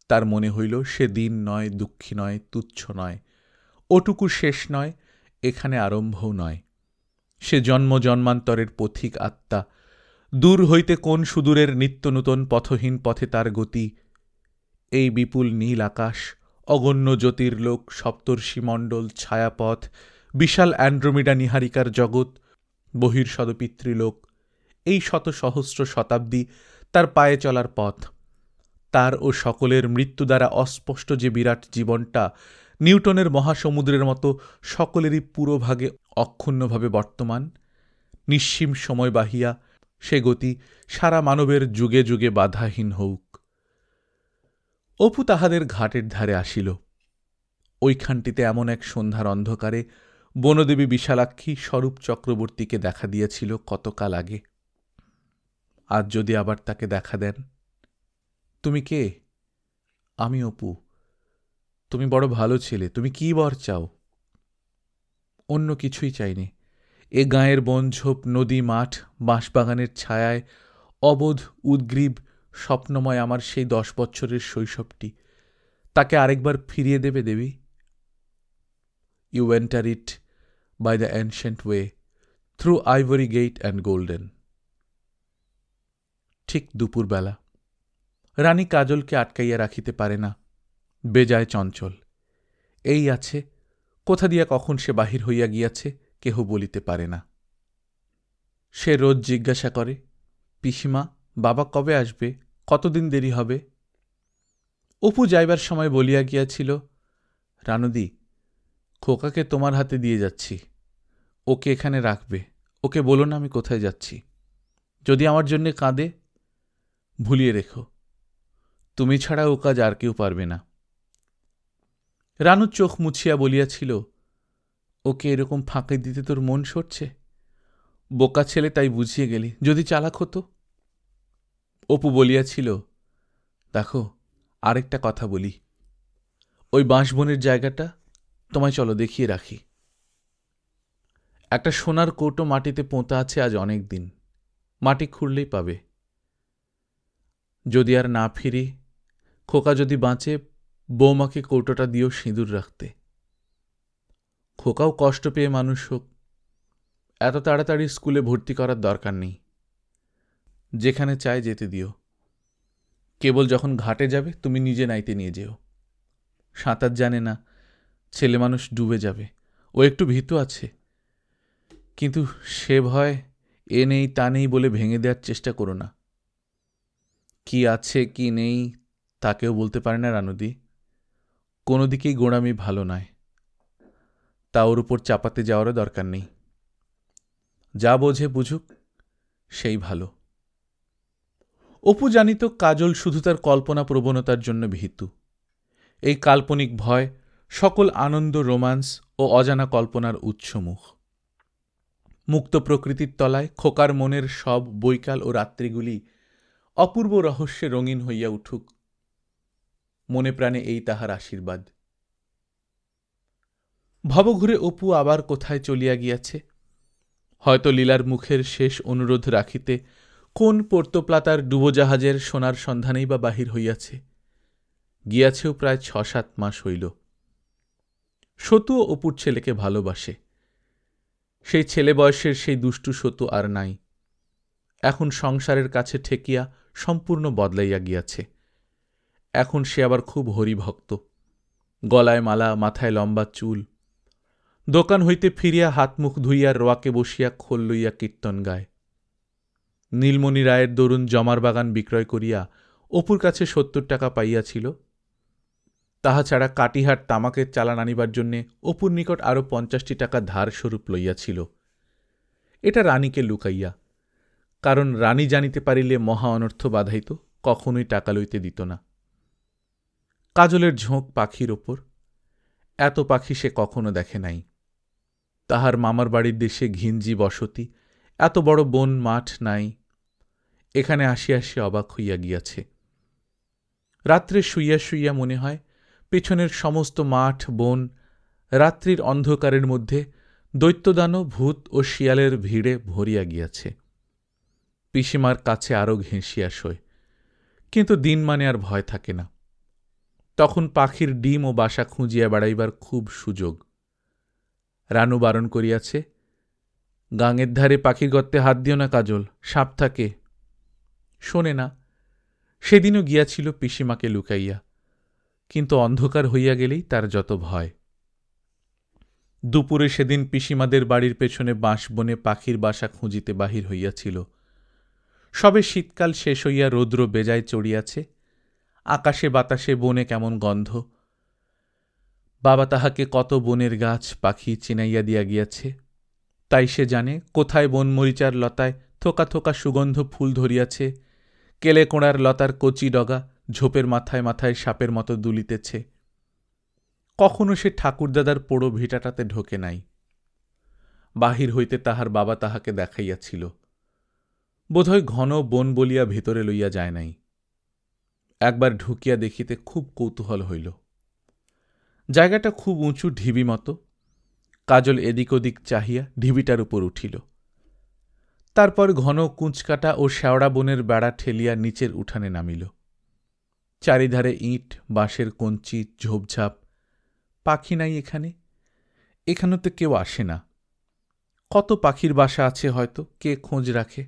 তার মনে হইল সে দিন নয়, দুঃখী নয়, তুচ্ছ নয়, ওটুকু শেষ নয়, এখানে আরম্ভও নয়। সে জন্ম জন্মান্তরের পথিক আত্মা, দূর হইতে কোন সুদূরের নিত্যনূতন পথহীন পথে তার গতি। এই বিপুল নীল আকাশ, অগণ্য জ্যোতির্লোক, সপ্তর্ষিমণ্ডল, ছায়াপথ, বিশাল অ্যান্ড্রোমিডা নীহারিকার জগৎ, বহির্সদ পিতৃলোক, এই শত সহস্র শতাব্দী তার পায়ে চলার পথ। তার ও সকলের মৃত্যু দ্বারা অস্পষ্ট যে বিরাট জীবনটা নিউটনের মহাসমুদ্রের মতো সকলেরই পুরোভাগে অক্ষুণ্ণভাবে বর্তমান, নিঃসীম সময় বাহিয়া সে গতি সারা মানবের যুগে যুগে বাধাহীন হউক। অপু তাহাদের ঘাটের ধারে আসিল। ওইখানটিতে এমন এক সন্ধ্যার অন্ধকারে বনদেবী বিশালাক্ষী স্বরূপ চক্রবর্তীকে দেখা দিয়েছিল কতকাল আগে। আজ যদি আবার তাকে দেখা দেন। তুমি কে? আমি অপু। তুমি বড় ভালো ছেলে, তুমি কি বর চাও? অন্য কিছুই চাইনি। এ গাঁয়ের বনঝোপ, নদী, মাঠ, বাঁশবাগানের ছায়ায় অবোধ উদ্গ্রীব স্বপ্নময় আমার সেই 10 বছরের শৈশবটি, তাকে আরেকবার ফিরিয়ে দেবে দেবী? You enter it by the ancient way, through ivory gate and golden. ঠিক দুপুরবেলা। রানী কাজলকে আটকাইয়া রাখিতে পারে না, বেজায় চঞ্চল। এই আছে, কোথা দিয়া কখন সে বাহির হইয়া গিয়াছে কেহ বলিতে পারে না। সে রোজ জিজ্ঞাসা করে, পিসিমা, বাবা কবে আসবে? কতদিন দেরি হবে? অপু যাইবার সময় বলিয়া গিয়াছিল, রানুদি, খোকাকে তোমার হাতে দিয়ে যাচ্ছি, ওকে এখানে রাখবে, ওকে বলো না আমি কোথায় যাচ্ছি। যদি আমার জন্যে কাঁদে, ভুলিয়ে রেখো, তুমি ছাড়া ও কাজ আর কেউ পারবে না। রানু চোখ মুছিয়া বলিয়াছিল, ওকে এরকম ফাঁকে দিতে তোর মন সরছে? বোকা ছেলে, তাই বুঝিয়ে গেলি, যদি চালাক হতো। অপু বলিয়াছিল, দেখো, আরেকটা কথা বলি, ওই বাঁশবনের জায়গাটা তোমায় চলো দেখিয়ে রাখি। একটা সোনার কৌটো মাটিতে পোঁতা আছে আজ অনেক দিন, মাটি খুঁড়লেই পাবে। যদি আর না ফিরি, খোকা যদি বাঁচে, বৌমাকে কৌটোটা দিও সিঁদুর রাখতে। খোকাও কষ্ট পেয়ে মানুষ হোক, এত তাড়াতাড়ি স্কুলে ভর্তি করার দরকার নেই, যেখানে চায় যেতে দিও। কেবল যখন ঘাটে যাবে তুমি নিজে নাইতে নিয়ে যেও। সাঁতার জানে না, ছেলে মানুষ ডুবে যাবে, ও একটু ভীতু আছে, কিন্তু সে ভয় এ নেই তা নেই বলে ভেঙে দেওয়ার চেষ্টা করো না। কি আছে কি নেই তাকেও বলতে পারে না রানুদি। কোনো দিকেই গোঁড়ামি ভালো নয়, তা ওর উপর চাপাতে যাওয়ারও দরকার নেই। যা বোঝে বুঝুক, সেই ভালো। অপু জানিত কাজল শুধু তার কল্পনা প্রবণতার জন্য ভীতু। এই কাল্পনিক ভয় সকল আনন্দ, রোমান্স ও অজানা কল্পনার উৎসমুখ। মুক্ত প্রকৃতির তলায় খোকার মনের সব বৈকাল ও রাত্রিগুলি অপূর্ব রহস্যে রঙিন হইয়া উঠুক, মনে প্রাণে এই তাহার আশীর্বাদ। ভবঘুরে অপু আবার কোথায় চলিয়া গিয়াছে, হয়তো লীলার মুখের শেষ অনুরোধ রাখিতে কোন পোর্তোপ্লাতার ডুবোজাহাজের সোনার সন্ধানেই বা বাহির হইয়াছে। গিয়াছেও প্রায় 6-7 মাস হইল। সতুও অপুর ছেলেকে ভালোবাসে। সেই ছেলে বয়সের সেই দুষ্টু সতু আর নাই, এখন সংসারের কাছে ঠেকিয়া সম্পূর্ণ বদলাইয়া গিয়াছে। এখন সে আবার খুব হরিভক্ত, গলায় মালা, মাথায় লম্বা চুল। দোকান হইতে ফিরিয়া হাত মুখ ধুইয়া রোয়াকে বসিয়া খোল লইয়া কীর্তন গায়। নীলমণি রায়ের দরুন জমার বাগান বিক্রয় করিয়া অপুর কাছে 70 টাকা পাইয়াছিল। তাহা ছাড়া কাটিহাট তামাকের চালান আনিবার জন্যে অপুর নিকট আরও 50টি টাকা ধার স্বরূপ লইয়াছিল। এটা রানীকে লুকাইয়া, কারণ রানী জানিতে পারিলে মহা অনর্থ বাধাইত, কখনোই টাকা লইতে দিত না। কাজলের ঝোঁক পাখির ওপর, এত পাখি সে কখনো দেখে নাই। তাহার মামার বাড়ির দেশে ঘিঞ্জি বসতি, এত বড় বন মাঠ নাই। এখানে আসিয়া সে অবাক হইয়া গিয়াছে। রাত্রে শুইয়া শুইয়া মনে হয় পেছনের সমস্ত মাঠ বন রাত্রির অন্ধকারের মধ্যে দৈত্যদানব, ভূত ও শিয়ালের ভিড়ে ভরিয়া গিয়াছে। পিসিমার কাছে আরও ঘেঁষিয়া শোয়, কিন্তু দিন মানে আর ভয় থাকে না। তখন পাখির ডিম ও বাসা খুঁজিয়া বেড়াইবার খুব সুযোগ। রানু বারণ করিয়াছে, গাঙের ধারে পাখির গর্তে হাত দিও না কাজল, সাপ থাকে। শোনে না। সেদিনও গিয়াছিল পিসিমাকে লুকাইয়া, কিন্তু অন্ধকার হইয়া গেলেই তার যত ভয়। দুপুরে সেদিন পিসিমাদের বাড়ির পেছনে বাঁশবনে পাখির বাসা খুঁজিতে বাহির হইয়াছিল। সবে শীতকাল শেষ হইয়া রৌদ্র বেজায় চড়িয়াছে, আকাশে বাতাসে বনে কেমন গন্ধ। বাবা তাহাকে কত বনের গাছ পাখি চিনাইয়া দিয়া গিয়াছে, তাই সে জানে কোথায় বনমরিচার লতায় থোকা থোকা সুগন্ধ ফুল ধরিয়াছে, কেলে কোঁড়ার লতার কচি ডগা ঝোপের মাথায় মাথায় সাপের মতো দুলিতেছে। কখনো সে ঠাকুরদাদার পোড়ো ভিটাটাতে ঢোকে নাই। বাহির হইতে তাহার বাবা তাহাকে দেখাইয়াছিল। বোধহয় ঘন বন বলিয়া ভিতরে লইয়া যায় নাই। একবার ঢুকিয়া দেখিতে খুব কৌতূহল হইল। জায়গাটা খুব উঁচু ঢিবি মতো। কাজল এদিক ওদিক চাহিয়া ঢিবিটার উপর উঠিল। তারপর ঘন কুঁচকাটা ও শেওড়া বনের বেড়া ঠেলিয়া নিচের উঠানে নামিল। চারিধারে ইঁট, বাঁশের কঞ্চি, ঝোপঝাপ। পাখি নাই এখানে। এখানে তো কেউ আসে না। কত পাখির বাসা আছে হয়তো, কে খোঁজ রাখে।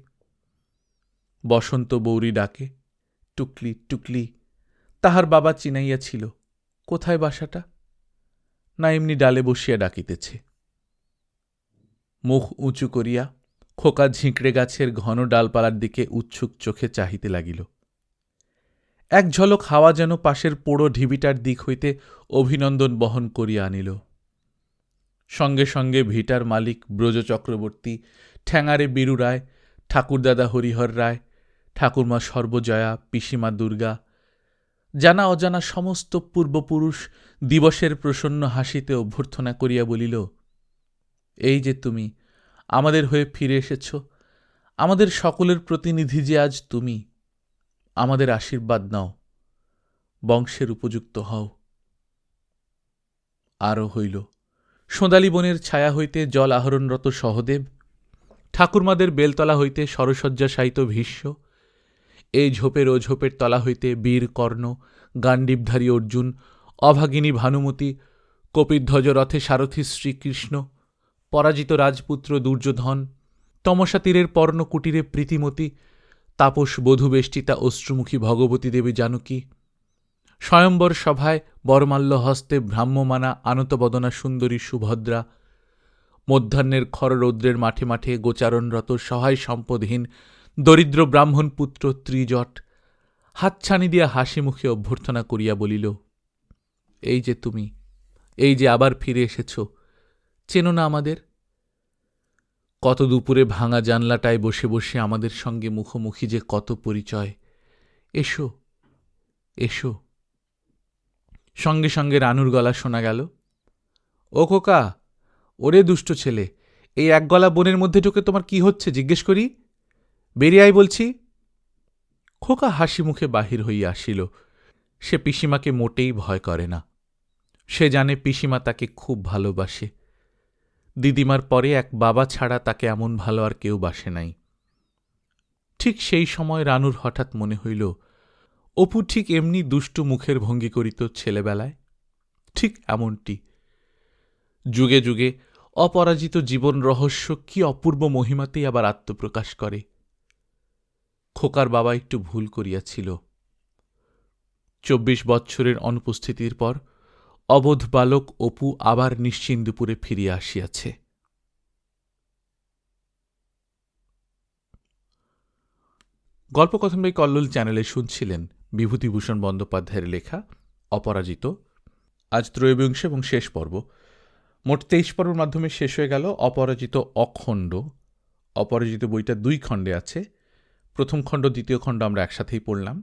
বসন্ত বৌরি ডাকে, টুকলি টুকলি। তাহার বাবা চিনাইয়াছিল। কোথায় বাসাটা? না এমনি ডালে বসিয়া ডাকিতেছে। মুখ উঁচু করিয়া খোকা ঝিঁকড়ে গাছের ঘন ডালপালার দিকে উৎসুক চোখে চাহিতে লাগিল। এক ঝলক হাওয়া যেন পাশের পোড়ো ঢিবিটার দিক হইতে অভিনন্দন বহন করিয়া আনিল। সঙ্গে সঙ্গে ভিটার মালিক ব্রজ চক্রবর্তী, ঠ্যাঙারে বীরু রায়, ঠাকুরদাদা হরিহর রায়, ঠাকুরমা সর্বজয়া, পিসিমা দুর্গা, জানা অজানা সমস্ত পূর্বপুরুষ দিবসের প্রসন্ন হাসিতে অভ্যর্থনা করিয়া বলিল, এই যে তুমি আমাদের হয়ে ফিরে এসেছ, আমাদের সকলের প্রতিনিধি যে আজ তুমি, আমাদের আশীর্বাদ নাও, বংশের উপযুক্ত হও। আরও হইল। সোঁদালি বনের ছায়া হইতে জল আহরণরত সহদেব, ঠাকুরমাদের বেলতলা হইতে সরসজ্জাশায়িত ভীষ্ম, এই ঝোপের ও ঝোপের তলা হইতে বীর কর্ণ, গান্ডীবধারী অর্জুন, অভাগিনী ভানুমতী, কপিধ্বজ রথে সারথী শ্রীকৃষ্ণ, পরাজিত রাজপুত্র দুর্যোধন, তমসা তীরের পর্ণকুটিরে প্রীতিমতী, তাপস বধূবেষ্টিতা অশ্রুমুখী ভগবতী দেবী জানকী, স্বয়ম্বর সভায় বরমাল্য হস্তে ভ্রাম্যমানা আনতবদনা সুন্দরী সুভদ্রা, মধ্যাহ্নের খররৌদ্রের মাঠে মাঠে গোচারণরত সহায় সম্পদহীন দরিদ্র ব্রাহ্মণ পুত্র ত্রিজট হাতছানি দিয়া হাসি মুখে অভ্যর্থনা করিয়া বলিল, এই যে তুমি, এই যে আবার ফিরে এসেছ, চেনো না আমাদের? কত দুপুরে ভাঙা জানলাটায় বসে বসে আমাদের সঙ্গে মুখোমুখি যে কত পরিচয়। এসো এসো। সঙ্গে সঙ্গে রানুর গলা শোনা গেল, ও খোকা, ওরে দুষ্ট ছেলে, এই এক গলা বনের মধ্যে ঢুকে তোমার কি হচ্ছে জিজ্ঞেস করি? বেরিয়ে আয় বলছি। খোকা হাসি মুখে বাহির হইয়া আসিল। সে পিসিমাকে মোটেই ভয় করে না। সে জানে পিসিমা তাকে খুব ভালোবাসে। দিদিমার পরে এক বাবা ছাড়া তাকে এমন ভালো আর কেউ বাসে নাই। ঠিক সেই সময় রানুর হঠাৎ মনে হইল, অপু ঠিক এমনি দুষ্টু মুখের ভঙ্গি করিত ছেলেবেলায়, ঠিক এমনটি। যুগে যুগে অপরাজিত জীবন রহস্য কি অপূর্ব মহিমাতেই আবার আত্মপ্রকাশ করে। খোকার বাবা একটু ভুল করিয়াছিল। 24 বৎসরের অনুপস্থিতির পর অবোধ বালক অপু আবার নিশ্চিন্দপুরে ফিরিয়া আসিয়াছে। গল্পকথন বাই কল্লোল চ্যানেলে শুনছিলেন বিভূতিভূষণ বন্দ্যোপাধ্যায়ের লেখা অপরাজিত। আজ ত্রয়োবিংশ এবং শেষ পর্ব। মোট 23 পর্বের মাধ্যমে শেষ হয়ে গেল অপরাজিত অখণ্ড। অপরাজিত বইটা 2 খণ্ডে আছে। প্রথম খণ্ড দ্বিতীয় খণ্ড আমরা একসাথেই পড়লাম।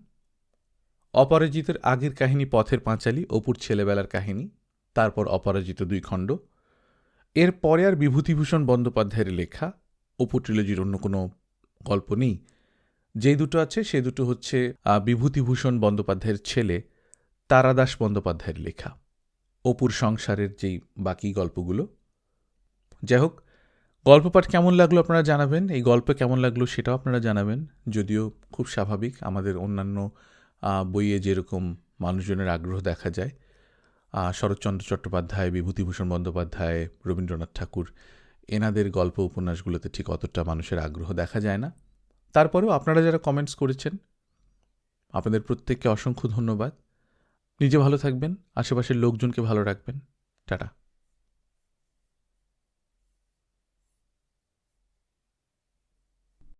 অপরাজিতের আগের কাহিনী পথের পাঁচালী, অপুর ছেলেবেলার কাহিনী, তারপর অপরাজিত 2 খণ্ড। এর পরে আর বিভূতিভূষণ বন্দ্যোপাধ্যায়ের লেখা অপু ট্রিলজির অন্য কোনো গল্প নেই। যেই দুটো আছে সে দুটো হচ্ছে বিভূতিভূষণ বন্দ্যোপাধ্যায়ের ছেলে তারাদাস বন্দ্যোপাধ্যায়ের লেখা অপুর সংসারের যেই বাকি গল্পগুলো। যাই হোক, গল্প পাঠ কেমন লাগলো আপনারা জানাবেন, এই গল্প কেমন লাগলো সেটাও আপনারা জানাবেন। যদিও খুব স্বাভাবিক, আমাদের অন্যান্য বইয়ে যেরকম মানুষজনের আগ্রহ দেখা যায়, শরৎচন্দ্র চট্টোপাধ্যায়, বিভূতিভূষণ বন্দ্যোপাধ্যায়, রবীন্দ্রনাথ ঠাকুর, এনাদের গল্প উপন্যাসগুলোতে ঠিক অতটা মানুষের আগ্রহ দেখা যায় না। তারপরেও আপনারা যারা কমেন্টস করেছেন, আপনাদের প্রত্যেককে অসংখ্য ধন্যবাদ। নিজে ভালো থাকবেন, আশেপাশের লোকজনকে ভালো রাখবেন। টাটা।